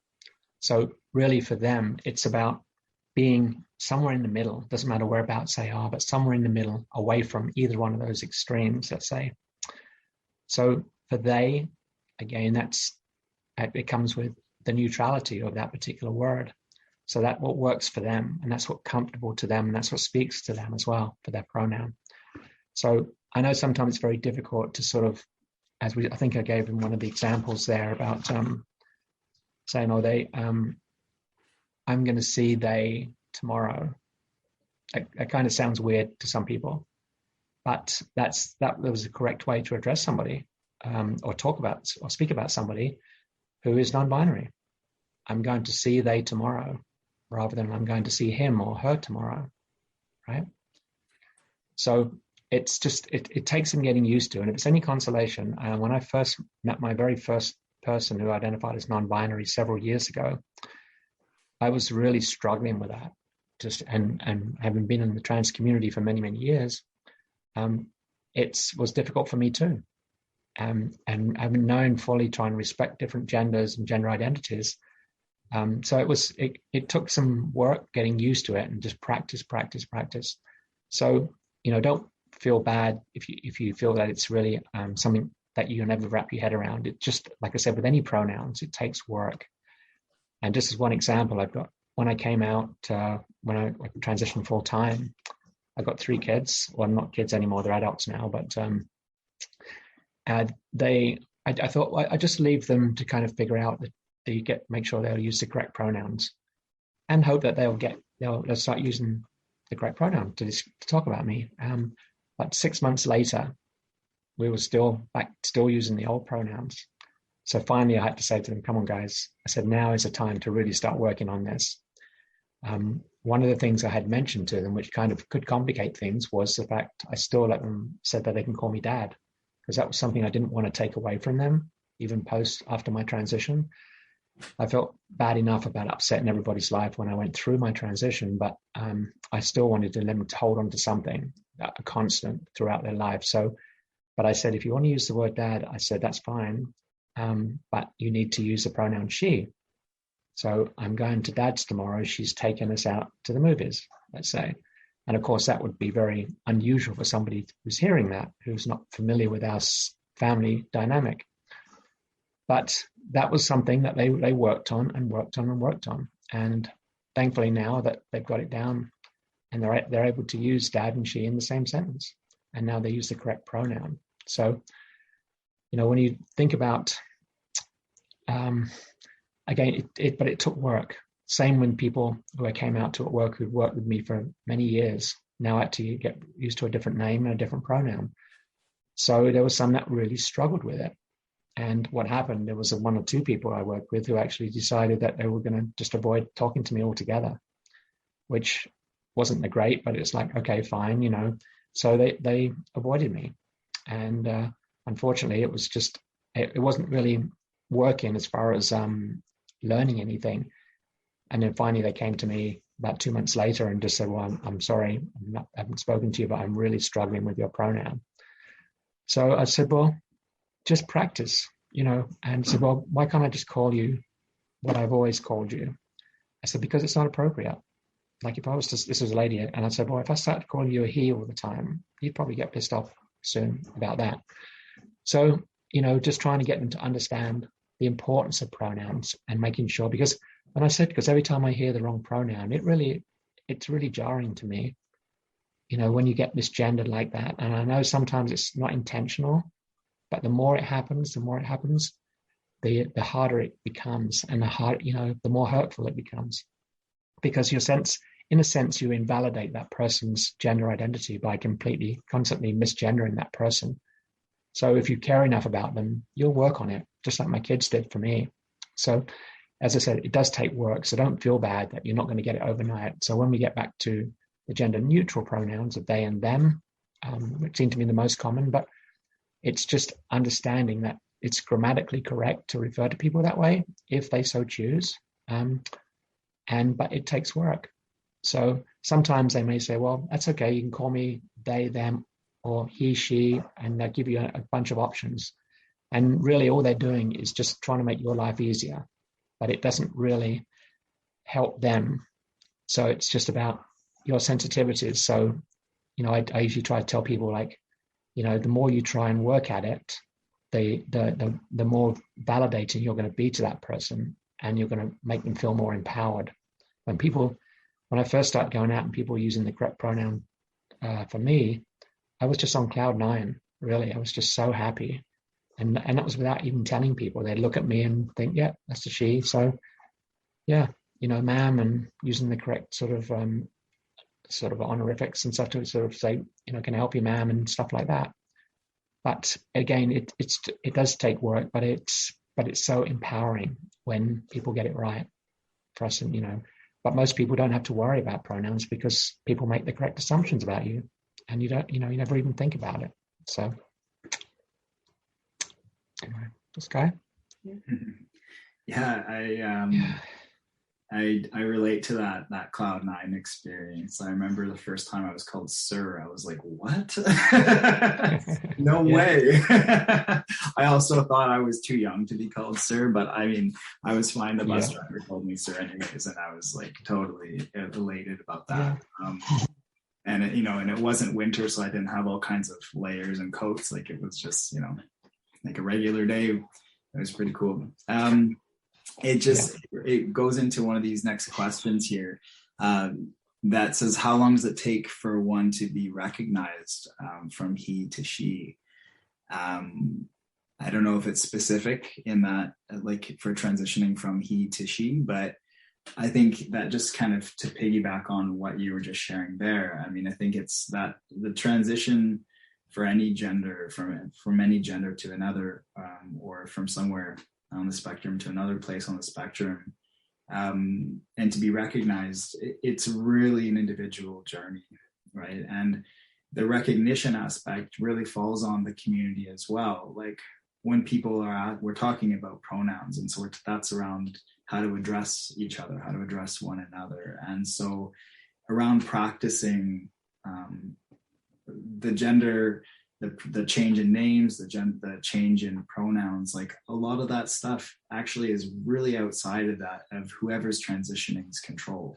So really for them, it's about being somewhere in the middle. Doesn't matter whereabouts they are, but somewhere in the middle, away from either one of those extremes, let's say. So for they, again, it comes with the neutrality of that particular word. So that's what works for them, and that's what's comfortable to them, and that's what speaks to them as well for their pronoun. So I know sometimes it's very difficult to sort of, I think I gave in one of the examples there about saying, oh, I'm going to see they tomorrow. It kind of sounds weird to some people. But that was the correct way to address somebody, or speak about somebody who is non-binary. I'm going to see they tomorrow, rather than I'm going to see him or her tomorrow, right? So it's just, it takes some getting used to. And if it's any consolation, when I first met my very first person who identified as non-binary several years ago, I was really struggling with that. And having been in the trans community for many, many years, it was difficult for me too. And having known fully, trying to respect different genders and gender identities. So it took some work getting used to it, and just practice. So, don't feel bad if you feel that it's really something that you never wrap your head around. It just, like I said, with any pronouns, it takes work. And just as one example, I've got, when I came out, when I transitioned full time, I got 3 kids. Well, not kids anymore; they're adults now. But I thought, well, I just leave them to kind of figure out that make sure they'll use the correct pronouns, and hope that they'll start using the correct pronoun to talk about me. But 6 months later, we were still using the old pronouns. So finally, I had to say to them, "Come on, guys!" I said, "Now is the time to really start working on this." One of the things I had mentioned to them, which kind of could complicate things, was the fact I still said that they can call me Dad, because that was something I didn't want to take away from them, even after my transition. I felt bad enough about upsetting everybody's life when I went through my transition, but I still wanted them to hold on to something, a constant throughout their life. But I said, if you want to use the word Dad, I said, that's fine, but you need to use the pronoun she. So I'm going to Dad's tomorrow. She's taking us out to the movies, let's say. And of course, that would be very unusual for somebody who's hearing that, who's not familiar with our family dynamic. But that was something that they worked on and worked on and worked on. And thankfully now that they've got it down and they're able to use Dad and she in the same sentence. And now they use the correct pronoun. So, when you think about, again, but it took work. Same when people who I came out to at work, who'd worked with me for many years, now had to get used to a different name and a different pronoun. So there was some that really struggled with it. And what happened, there was 1 or 2 people I worked with who actually decided that they were going to just avoid talking to me altogether, which wasn't great, but it's like, okay, fine, So they avoided me. And unfortunately, it was just, it wasn't really working as far as learning anything. And then finally they came to me about 2 months later and just said, well, I'm sorry, I haven't spoken to you, but I'm really struggling with your pronoun. So I said, well, just practice, and said, well, why can't I just call you what I've always called you? I said, because it's not appropriate. Like if I was this was a lady, and I said, well, if I started calling you a he all the time, you'd probably get pissed off soon about that. So, just trying to get them to understand the importance of pronouns and making sure, because every time I hear the wrong pronoun, it's really jarring to me, when you get misgendered like that. And I know sometimes it's not intentional, but the more it happens, the harder it becomes, and the more hurtful it becomes, because in a sense, you invalidate that person's gender identity by constantly misgendering that person. So if you care enough about them, you'll work on it, just like my kids did for me. So as I said, it does take work. So don't feel bad that you're not going to get it overnight. So when we get back to the gender neutral pronouns of they and them, which seem to be the most common, but it's just understanding that it's grammatically correct to refer to people that way if they so choose. But it takes work. So sometimes they may say, well, that's okay. You can call me they, them, or he, she, and they'll give you a bunch of options. And really all they're doing is just trying to make your life easier, but it doesn't really help them. So it's just about your sensitivities. So, I usually try to tell people, like, the more you try and work at it, the more validating you're going to be to that person, and you're going to make them feel more empowered. When I first started going out and people were using the correct pronoun for me, I was just on cloud 9, really. I was just so happy. And that was without even telling people. They'd look at me and think, yeah, that's a she. So yeah, ma'am, and using the correct sort of honorifics and stuff to sort of say, can I help you, ma'am, and stuff like that. But again, it does take work, but it's so empowering when people get it right for us. And, but most people don't have to worry about pronouns because people make the correct assumptions about you, and you don't, you never even think about it. So anyway, this guy. Yeah, I relate to that cloud 9 experience. I remember the first time I was called sir, I was like, what? No way. I also thought I was too young to be called sir, but I mean, I was fine. The bus driver called me sir anyways, and I was like totally elated about that. And it, and it wasn't winter, so I didn't have all kinds of layers and coats. Like it was just, like a regular day. It was pretty cool. It goes into one of these next questions here that says, how long does it take for one to be recognized from he to she? I don't know if it's specific in that, like for transitioning from he to she, but I think that just kind of to piggyback on what you were just sharing there, I mean, I think it's that the transition for any gender, from any gender to another, or from somewhere on the spectrum to another place on the spectrum, and to be recognized, it's really an individual journey, right? And the recognition aspect really falls on the community as well. Like when people we're talking about pronouns, and so that's around how to address each other, how to address one another. And so around practicing the gender, the change in names, the change in pronouns, like a lot of that stuff actually is really outside of that, of whoever's transitioning's control.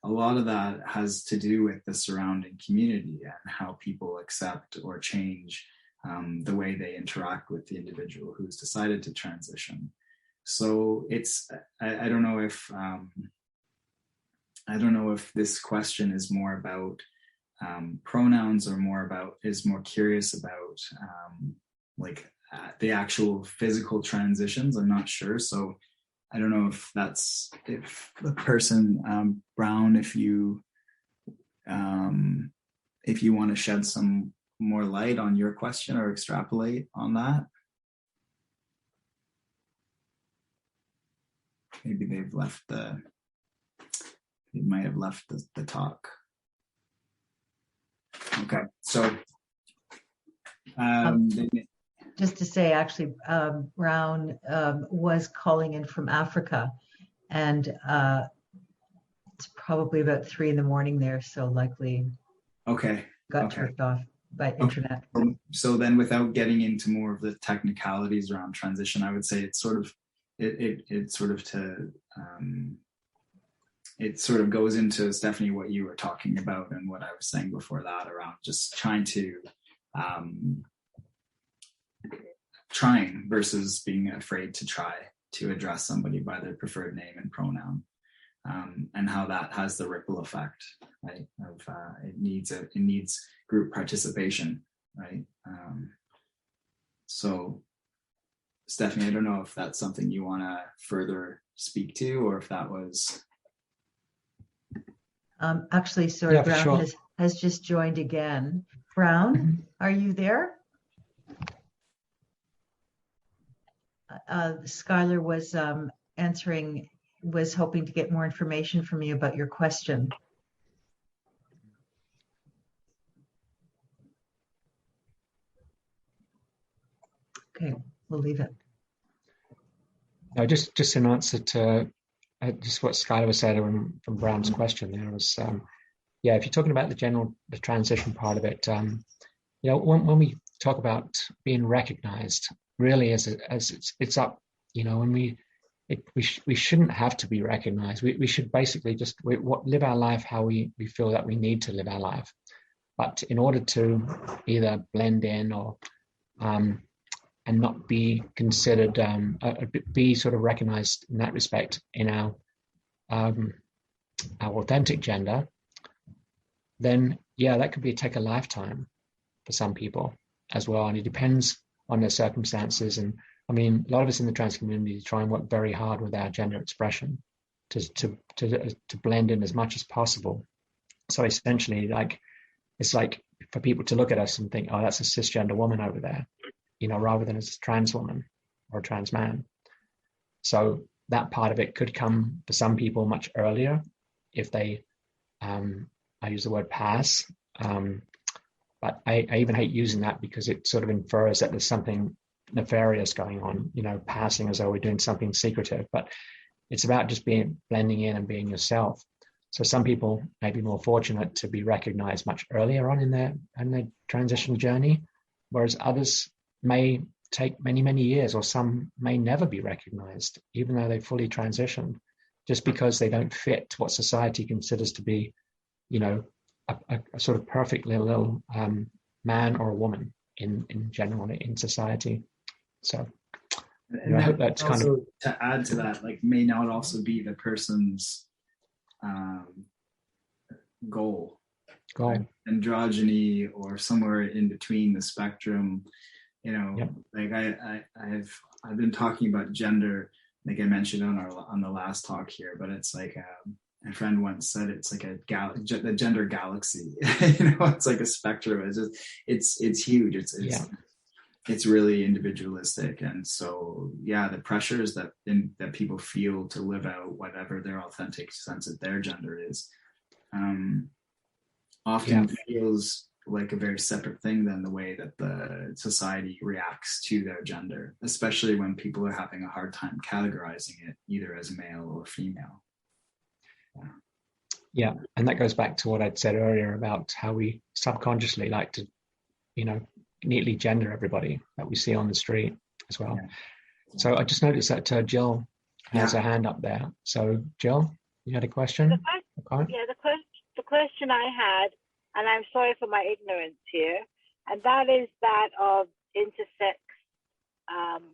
A lot of that has to do with the surrounding community and how people accept or change the way they interact with the individual who's decided to transition. So it's, I don't know if this question is more about pronouns or is more curious about the actual physical transitions. I'm not sure. So I don't know if the person, Brown, if you want to shed some more light on your question or extrapolate on that. Maybe they might have left the talk. Okay, so just to say, actually, Brown was calling in from Africa, and it's probably about 3 a.m. there, so likely got turned off by internet. So then, without getting into more of the technicalities around transition, I would say it's sort of it sort of goes into, Stephanie, what you were talking about and what I was saying before that around just trying versus being afraid to try to address somebody by their preferred name and pronoun, and how that has the ripple effect, right? It needs group participation, right? So Stephanie, I don't know if that's something you want to further speak to, or if that was... Actually, sorry, Yeah, Brown sure. has just joined again. Brown, are you there? Skyler was was hoping to get more information from you about your question. Okay, we'll leave it. No, just in answer to just what Skyler was saying from Brown's question, there was, if you're talking about the transition part of it, when we talk about being recognized, really as it's up, when we shouldn't have to be recognized. We should basically just live our life how we feel that we need to live our life. But in order to either blend in or and not be considered, be sort of recognized in that respect in our authentic gender, then that could take a lifetime for some people as well. And it depends on their circumstances. And I mean, a lot of us in the trans community try and work very hard with our gender expression to blend in as much as possible. So essentially, it's like for people to look at us and think, oh, that's a cisgender woman over there, rather than as a trans woman or a trans man. So that part of it could come for some people much earlier if they, I use the word pass, but I even hate using that because it sort of infers that there's something nefarious going on, passing as though we're doing something secretive, but it's about just blending in and being yourself. So some people may be more fortunate to be recognized much earlier on in their transition journey, whereas others may take many, many years, or some may never be recognized, even though they fully transitioned, just because they don't fit what society considers to be, a sort of perfect little man or a woman in general in society. So And I hope then that's kind of also to add to that, like may not also be the person's goal. goal. Androgyny or somewhere in between the spectrum, Yep. like I've been talking about gender, like I mentioned on the last talk here, but it's like my friend once said it's like the gender galaxy. It's like a spectrum. It's huge. It's really individualistic, and so the pressures that people feel to live out whatever their authentic sense of their gender is often feels like a very separate thing than the way that the society reacts to their gender, especially when people are having a hard time categorizing it either as male or female. Yeah, and that goes back to what I'd said earlier about how we subconsciously like to, neatly gender everybody that we see on the street as well. Yeah. So I just noticed that Jill has a hand up there. So Jill, you had a question? The question I had, and I'm sorry for my ignorance here, and that is that of intersex.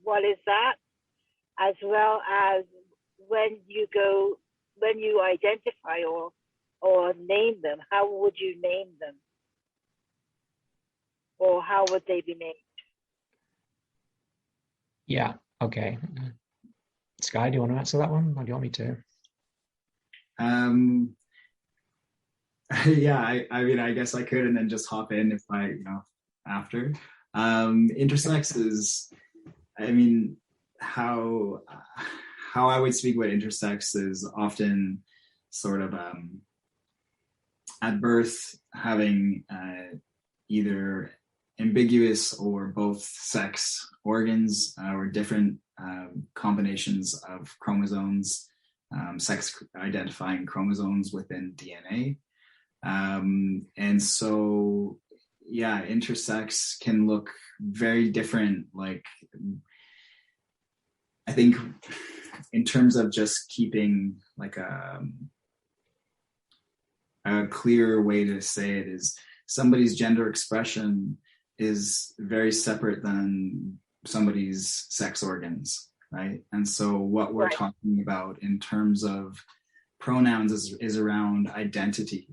What is that? As well as when you identify or name them, how would you name them? Or how would they be named? Yeah, okay. Sky, do you want to answer that one, or do you want me to? I guess I could, and then just hop in if after. Intersex is, how I would speak about intersex is often sort of at birth having either ambiguous or both sex organs or different combinations of chromosomes, sex identifying chromosomes within DNA. And so, intersex can look very different. Like, I think in terms of just keeping like a clear way to say it is somebody's gender expression is very separate than somebody's sex organs, right? And so what we're talking about in terms of pronouns is around identity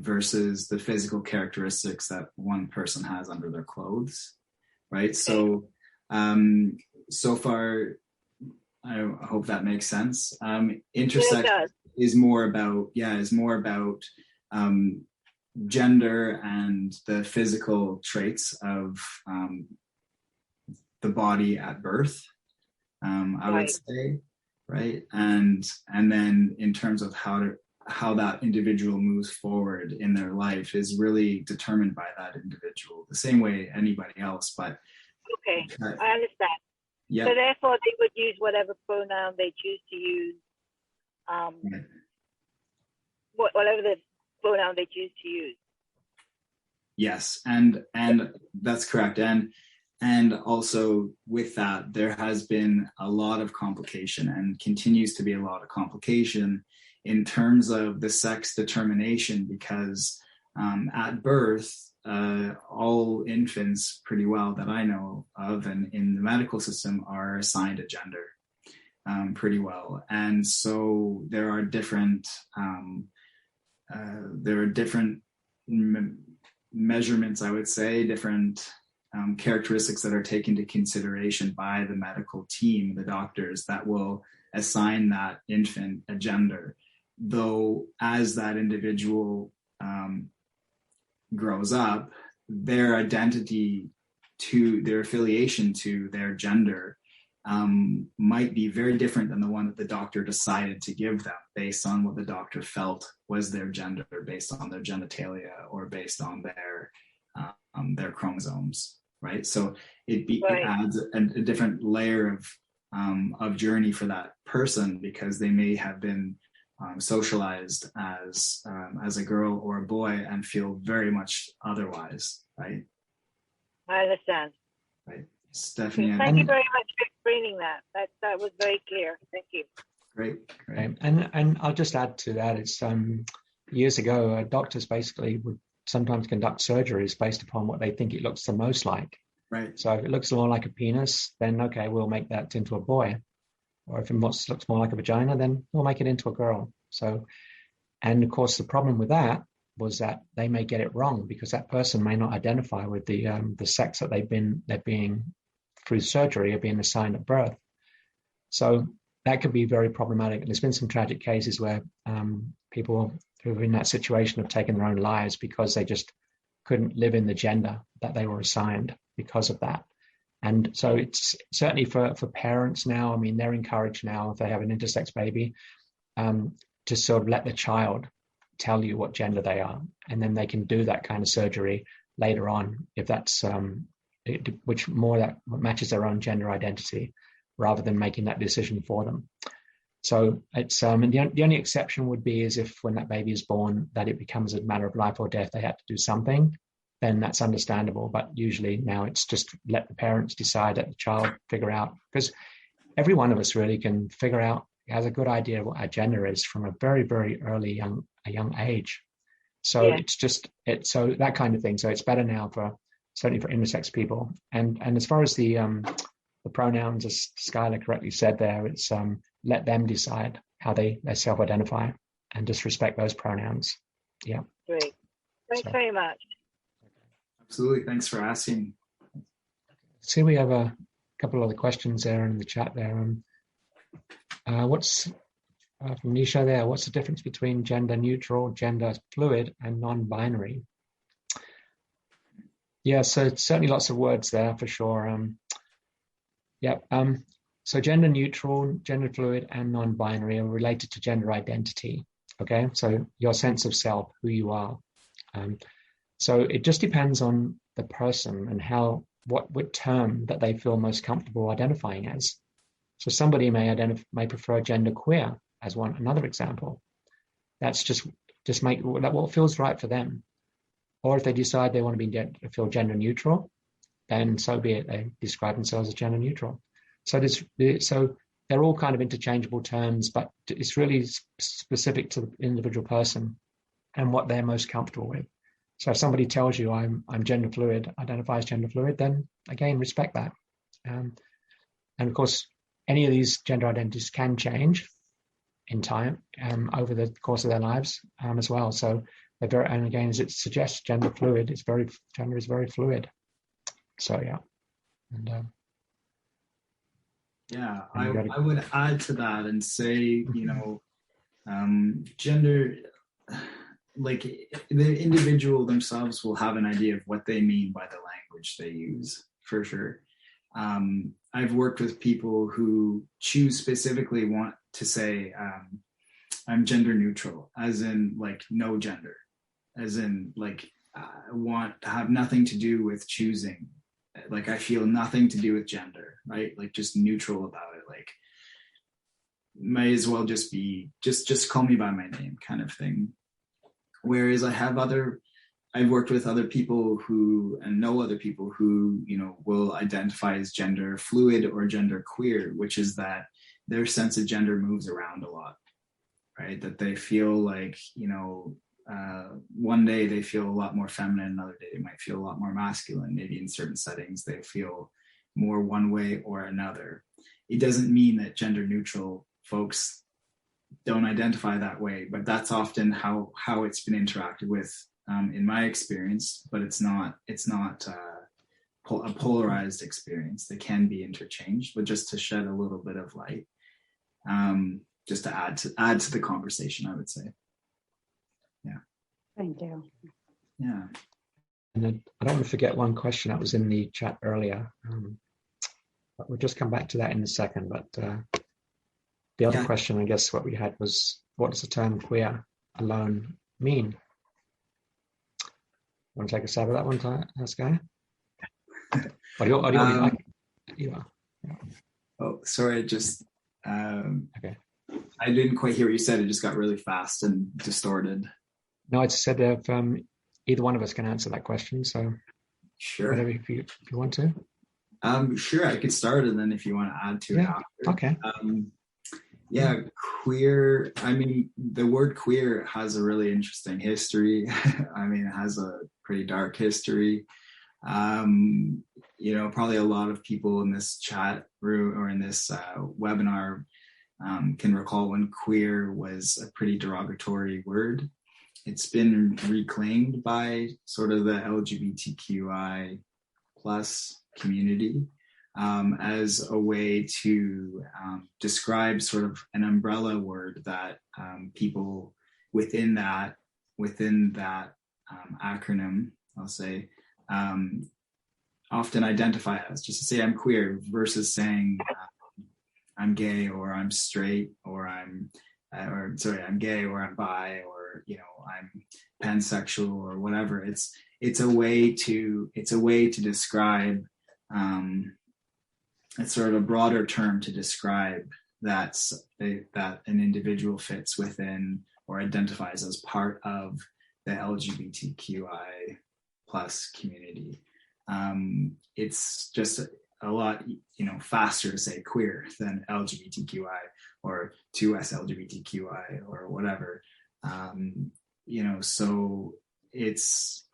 versus the physical characteristics that one person has under their clothes, right? So so far, I hope that makes sense. Intersex is more about gender and the physical traits of the body at birth, I would say, right? And then in terms of how that individual moves forward in their life is really determined by that individual, the same way anybody else. But I understand. Yeah. So therefore, they would use whatever pronoun they choose to use. Whatever the pronoun they choose to use. Yes, and that's correct. And also with that, there has been a lot of complication and continues to be a lot of complication in terms of the sex determination, because at birth, all infants pretty well that I know of and in the medical system are assigned a gender pretty well. And so there are different measurements, I would say, different characteristics that are taken into consideration by the medical team, the doctors, that will assign that infant a gender. Though as that individual grows up, their identity to their affiliation to their gender might be very different than the one that the doctor decided to give them based on what the doctor felt was their gender, based on their genitalia or based on their chromosomes, right? So it adds a different layer of journey for that person, because they may have been socialized as a girl or a boy and feel very much otherwise, right? I understand. Right. Stephanie. Thank you very much for explaining that. That was very clear. Thank you. Great. And I'll just add to that. It's years ago, doctors basically would sometimes conduct surgeries based upon what they think it looks the most like. Right. So if it looks more like a penis, then okay, we'll make that into a boy. Or if it looks more like a vagina, then we'll make it into a girl. So, and of course, the problem with that was that they may get it wrong because that person may not identify with the sex that they're being through surgery or being assigned at birth. So that could be very problematic. And there's been some tragic cases where people who are in that situation have taken their own lives because they just couldn't live in the gender that they were assigned because of that. And so it's certainly for parents now, I mean, they're encouraged now if they have an intersex baby to sort of let the child tell you what gender they are. And then they can do that kind of surgery later on if that's which more that matches their own gender identity rather than making that decision for them. So it's and the only exception would be is if when that baby is born that it becomes a matter of life or death, they have to do something, then that's understandable. But usually now it's just let the parents decide, let the child figure out, because every one of us really can figure out, has a good idea of what our gender is from a very, very early young age. So it's so that kind of thing. So it's better now certainly for intersex people. And as far as the pronouns, as Skyler correctly said there, it's let them decide how they self-identify and just respect those pronouns. Yeah. Great. Thanks very much. Absolutely. Thanks for asking. See, we have a couple other questions there in the chat there. What's from Nisha there? What's the difference between gender neutral, gender fluid, and non-binary? Yeah, so certainly lots of words there for sure. So gender neutral, gender fluid, and non-binary are related to gender identity. Okay, so your sense of self, who you are. So it just depends on the person and what term that they feel most comfortable identifying as. So somebody may prefer gender queer as another example. That's just make what feels right for them. Or if they decide they want to feel gender neutral, then so be it. They describe themselves as gender neutral. So they're all kind of interchangeable terms, but it's really specific to the individual person and what they're most comfortable with. So if somebody tells you I'm gender fluid, identifies gender fluid, then again, respect that. And of course, any of these gender identities can change in time over the course of their lives as well. So and again, as it suggests, gender fluid gender is very fluid. So yeah. And I would add to that and say, gender, like the individual themselves will have an idea of what they mean by the language they use, for sure. I've worked with people who specifically want to say, I'm gender neutral, as in like no gender, as in like I want to have nothing to do with choosing. Like I feel nothing to do with gender, right? Like just neutral about it. Like may as well just be, just call me by my name kind of thing. Whereas I've worked with other people and know other people who, will identify as gender fluid or gender queer, which is that their sense of gender moves around a lot, right? That they feel like, one day they feel a lot more feminine, another day they might feel a lot more masculine. Maybe in certain settings they feel more one way or another. It doesn't mean that gender neutral folks don't identify that way, but that's often how it's been interacted with in my experience. But it's not a polarized experience. They can be interchanged, but just to shed a little bit of light, just to add to the conversation, I would say. Yeah. Thank you. Yeah. And then I don't want to forget one question that was in the chat earlier. But we'll just come back to that in a second. But the other question, I guess, what we had was, what does the term queer alone mean? Want to take a stab at that one, Sky? Oh, sorry, just okay. I didn't quite hear what you said. It just got really fast and distorted. No, I just said if either one of us can answer that question. So sure, whatever, if you want to. Sure, I could start, and then if you want to add to it after. Okay. Queer. I mean, the word queer has a really interesting history. I mean, it has a pretty dark history. Probably a lot of people in this chat room or in this webinar can recall when queer was a pretty derogatory word. It's been reclaimed by sort of the LGBTQI plus community as a way to describe sort of an umbrella word that people within that acronym, I'll say, often identify as. Just to say I'm queer versus saying I'm gay or I'm straight or I'm gay or I'm bi or I'm pansexual or whatever. It's a way to describe. It's sort of a broader term to describe that an individual fits within or identifies as part of the LGBTQI plus community. It's just a lot, faster to say queer than LGBTQI or 2S LGBTQI or whatever. So it's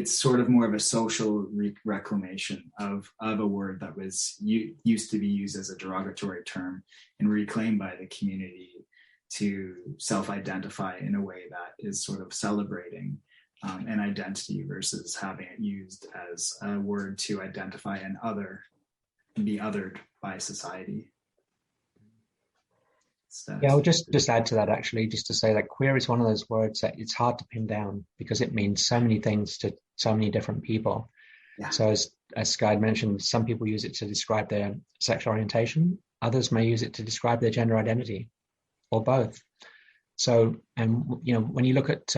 sort of more of a social reclamation of a word that was used to be used as a derogatory term and reclaimed by the community to self-identify in a way that is sort of celebrating an identity versus having it used as a word to identify an other and be othered by society. Yeah, I'll just add to that, actually, just to say that queer is one of those words that it's hard to pin down because it means so many things to so many different people. Yeah. So as Sky mentioned, some people use it to describe their sexual orientation. Others may use it to describe their gender identity or both. So, and when you look at,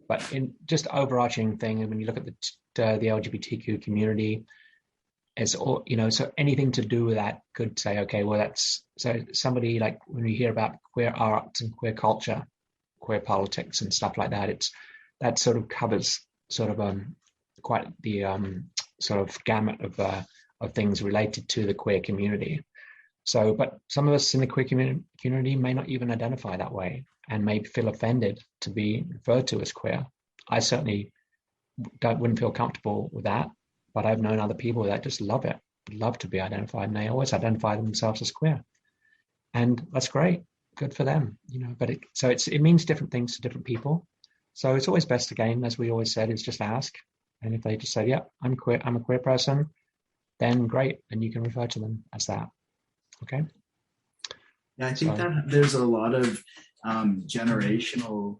but in just overarching thing, and when you look at the LGBTQ community, it's all, so anything to do with that could say, okay, well, that's, so somebody like when we hear about queer arts and queer culture, queer politics and stuff like that, that sort of covers sort of quite the sort of gamut of things related to the queer community. So, but some of us in the queer community may not even identify that way and may feel offended to be referred to as queer. I certainly wouldn't feel comfortable with that. But I've known other people that just love it, love to be identified, and they always identify themselves as queer. And that's great, good for them, but it means different things to different people. So it's always best, again, as we always said, is just ask. And if they just say, yeah, I'm queer, I'm a queer person, then great, and you can refer to them as that. Okay? Yeah, I think that there's a lot of generational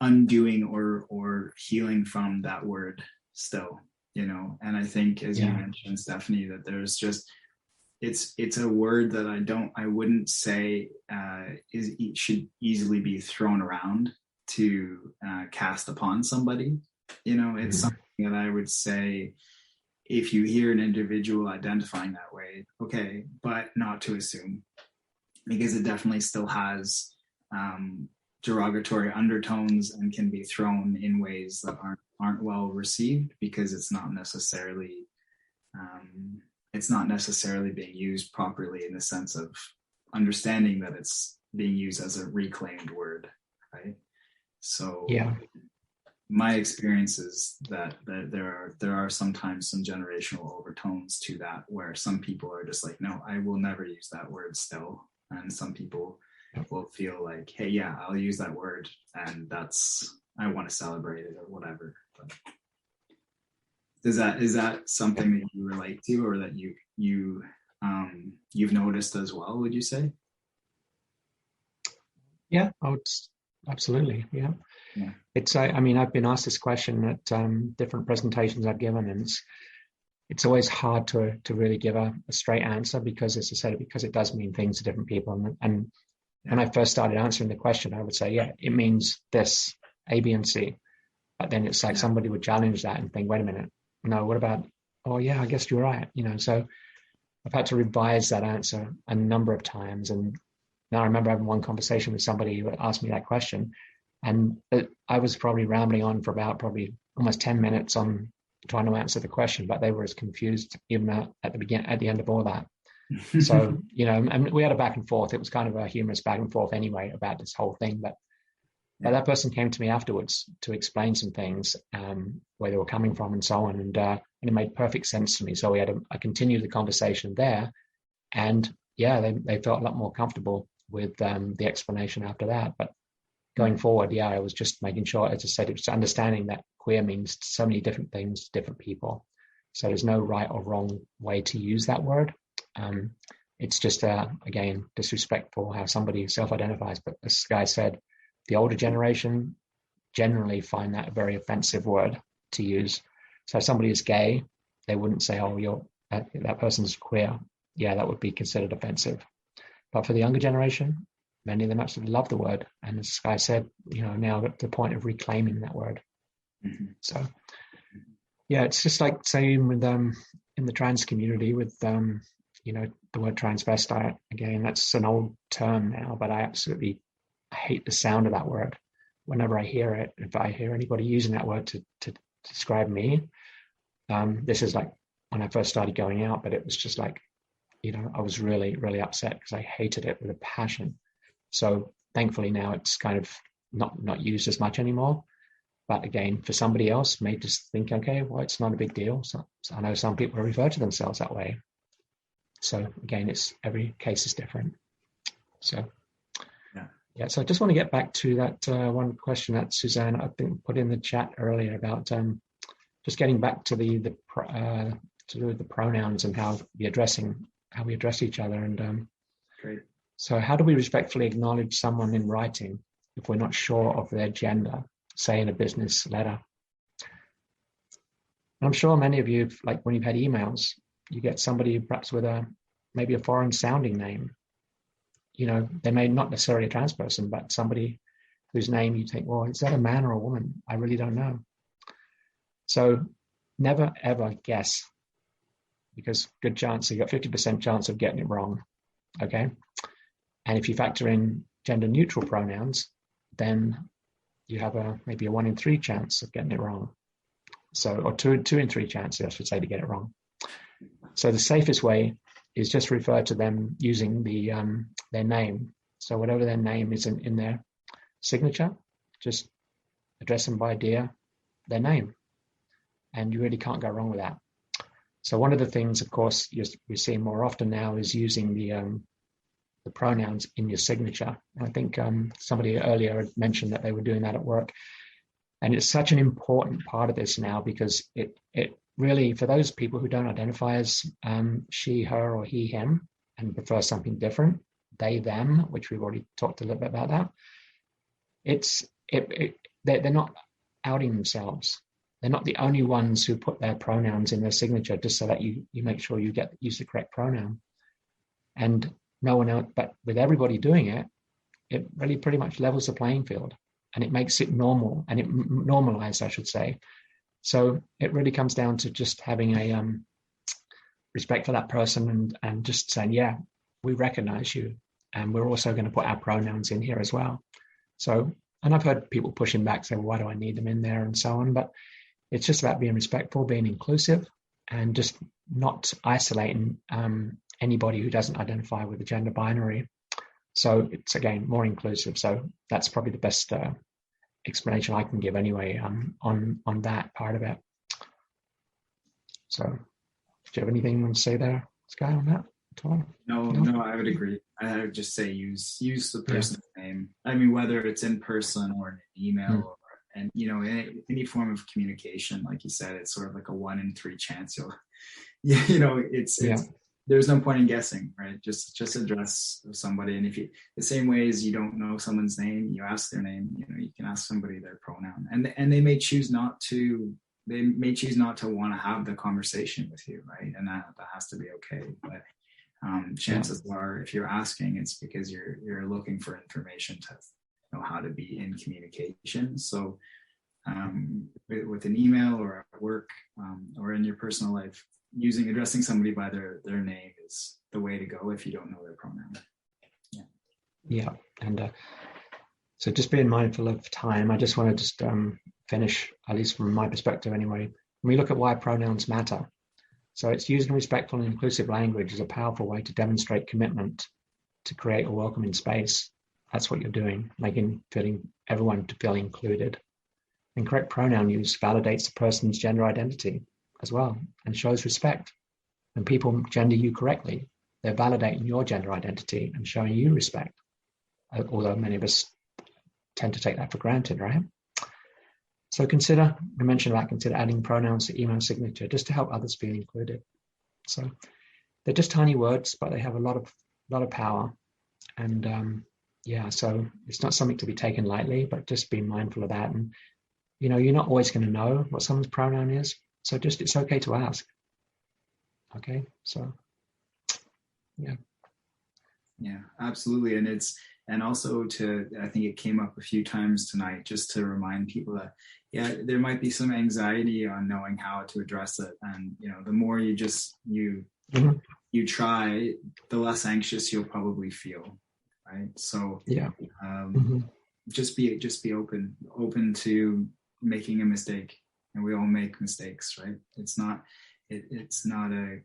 undoing or healing from that word still, and I think, as you mentioned, Stephanie, that there's just it's a word that I wouldn't say should easily be thrown around to cast upon somebody. It's something that I would say, if you hear an individual identifying that way, okay, but not to assume, because it definitely still has derogatory undertones and can be thrown in ways that aren't well received, because it's not necessarily being used properly in the sense of understanding that it's being used as a reclaimed word, right? So my experience is that there are sometimes some generational overtones to that, where some people are just like, no, I will never use that word still, and some people will feel like, hey, yeah, I'll use that word, and I want to celebrate it or whatever. But is that something that you relate to, or that you've noticed as well, would you say? Yeah, absolutely. Yeah. It's I've been asked this question at different presentations I've given, and it's always hard to really give a straight answer, because, as I said, because it does mean things to different people. And when I first started answering the question, I would say, yeah, it means this, A, B, and C. But then it's like somebody would challenge that and think, wait a minute, no, what about, oh yeah, I guess you're right. So I've had to revise that answer a number of times. And now I remember having one conversation with somebody who asked me that question, and I was probably rambling on for about probably almost 10 minutes on trying to answer the question, but they were as confused even at the end of all that. So, and we had a back and forth. It was kind of a humorous back and forth anyway about this whole thing. But But that person came to me afterwards to explain some things, where they were coming from and so on. And it made perfect sense to me. So I continued the conversation there. And yeah, they felt a lot more comfortable with the explanation after that. But going forward, yeah, I was just making sure, as I said, it's understanding that queer means so many different things to different people. So there's no right or wrong way to use that word. It's just, again, disrespectful how somebody self-identifies. But as Sky said, the older generation generally find that a very offensive word to use. So if somebody is gay, they wouldn't say, oh, that person's queer. Yeah, that would be considered offensive. But for the younger generation, many of them actually love the word. And as Sky said, now at the point of reclaiming that word. Mm-hmm. So, yeah, it's just like saying with in the trans community with, the word transvestite. Again, that's an old term now, but I hate the sound of that word. Whenever I hear it, if I hear anybody using that word to describe me, this is like when I first started going out, but it was just like, I was really, really upset because I hated it with a passion. So thankfully now it's kind of not used as much anymore. But again, for somebody else, may just think, okay, well, it's not a big deal. So I know some people refer to themselves that way. So again, every case is different. So yeah. So I just want to get back to that one question that Suzanne, I think, put in the chat earlier about just getting back to the pronouns and how we address each other. And great. So how do we respectfully acknowledge someone in writing if we're not sure of their gender, say in a business letter? And I'm sure many of you, like when you've had emails, you get somebody perhaps with maybe a foreign sounding name. They may not necessarily a trans person, but somebody whose name you think, well, is that a man or a woman? I really don't know. So never, ever guess, because good chance, you got 50% chance of getting it wrong, okay? And if you factor in gender neutral pronouns, then you have maybe a 1 in 3 chance of getting it wrong. So, or 2 in 3 chances, I should say, to get it wrong. So the safest way is just refer to them using their name. So whatever their name is in their signature, just address them by their name. And you really can't go wrong with that. So one of the things, of course, we're seeing more often now is using the pronouns in your signature. And I think somebody earlier had mentioned that they were doing that at work. And it's such an important part of this now because it really, for those people who don't identify as she, her, or he, him, and prefer something different, they, them, which we've already talked a little bit about that, they're not outing themselves. They're not the only ones who put their pronouns in their signature just so that you make sure you use the correct pronoun. And no one else, but with everybody doing it, it really pretty much levels the playing field and it makes it normal and it normalized, I should say. So it really comes down to just having a respect for that person and just saying, yeah, we recognize you and we're also going to put our pronouns in here as well. So, and I've heard people pushing back, say, well, why do I need them in there and so on? But it's just about being respectful, being inclusive, and just not isolating anybody who doesn't identify with the gender binary. So it's, again, more inclusive. So that's probably the best explanation I can give anyway on that part of it. So do you have anything you want to say there, Sky, on that at all? No, I would agree. I would just say use the person's name. I mean, whether it's in person or an email and any form of communication, like you said, it's sort of like a 1 in 3 chance. It's there's no point in guessing, right? Just address somebody. And if you, the same way as you don't know someone's name, you ask their name, you can ask somebody their pronoun, and they may choose not to want to have the conversation with you, right? And that has to be okay. But chances are, if you're asking, it's because you're looking for information to know how to be in communication. So with an email or at work or in your personal life, addressing somebody by their name is the way to go if you don't know their pronoun. Yeah. And so just being mindful of time, I just want to just finish, at least from my perspective anyway, when we look at why pronouns matter. So it's using respectful and inclusive language is a powerful way to demonstrate commitment to create a welcoming space. That's what you're doing, feeling everyone to feel included. And correct pronoun use validates the person's gender identity as well and shows respect. When people gender you correctly, they're validating your gender identity and showing you respect. Although many of us tend to take that for granted, right? So consider adding pronouns to email signature just to help others feel included. So they're just tiny words, but they have a lot of power. And so it's not something to be taken lightly, but just be mindful of that. And you're not always going to know what someone's pronoun is, so it's okay to ask. Okay, so yeah, absolutely. And also I think it came up a few times tonight, just to remind people that there might be some anxiety on knowing how to address it, and the more you try, the less anxious you'll probably feel, right? So just be open to making a mistake, and we all make mistakes, right? It's not a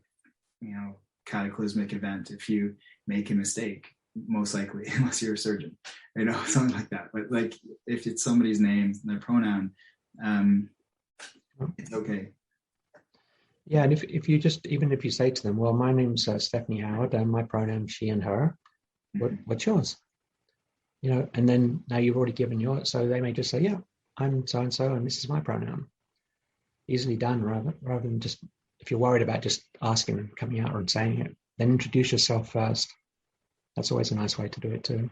cataclysmic event if you make a mistake, most likely, unless you're a surgeon, something like that. But like if it's somebody's name and their pronoun, it's okay. Yeah, and if you say to them, well, my name's Stephanie Howard, and my pronoun she and her, what's yours? And then now you've already given yours, so they may just say, yeah, I'm so and so, and this is my pronoun. Easily done, rather than just, if you're worried about just asking and coming out and saying it, then introduce yourself first. That's always a nice way to do it too.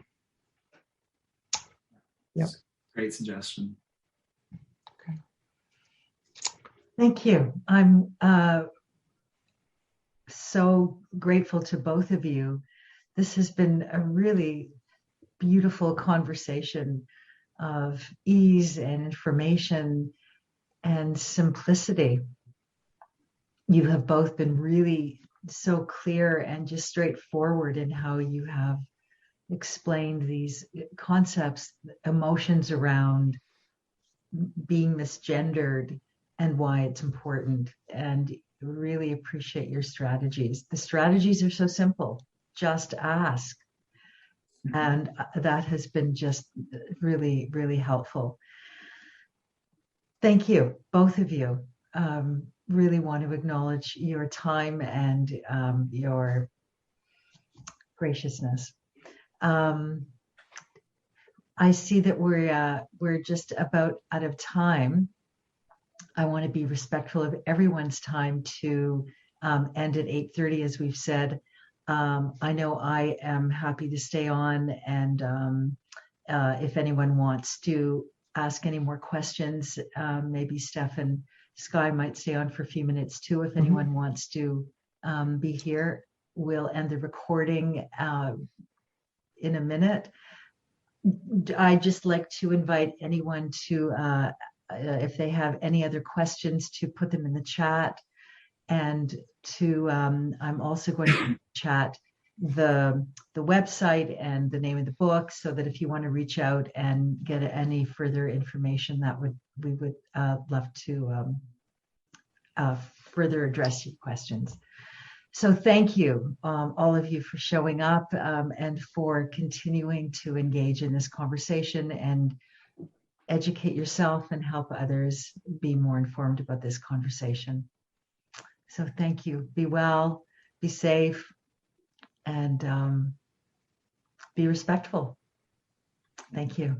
Yeah. Great suggestion. Okay. Thank you. I'm so grateful to both of you. This has been a really beautiful conversation of ease and information and simplicity. You have both been really so clear and just straightforward in how you have explained these concepts, emotions around being misgendered and why it's important, and really appreciate your strategies. The strategies are so simple. Just ask. And that has been just really, really helpful. Thank you, both of you. Really want to acknowledge your time and your graciousness. I see that we're just about out of time. I want to be respectful of everyone's time to end at 8:30, as we've said. I know I am happy to stay on, and if anyone wants to ask any more questions, maybe Steph and Sky might stay on for a few minutes too. If anyone wants to be here, we'll end the recording in a minute. I'd just like to invite anyone to, if they have any other questions, to put them in the chat. And I'm also going to chat the website and the name of the book, so that if you want to reach out and get any further information, we would love to further address your questions. So thank you, all of you, for showing up and for continuing to engage in this conversation and educate yourself and help others be more informed about this conversation. So thank you. Be well, be safe, and be respectful. Thank you.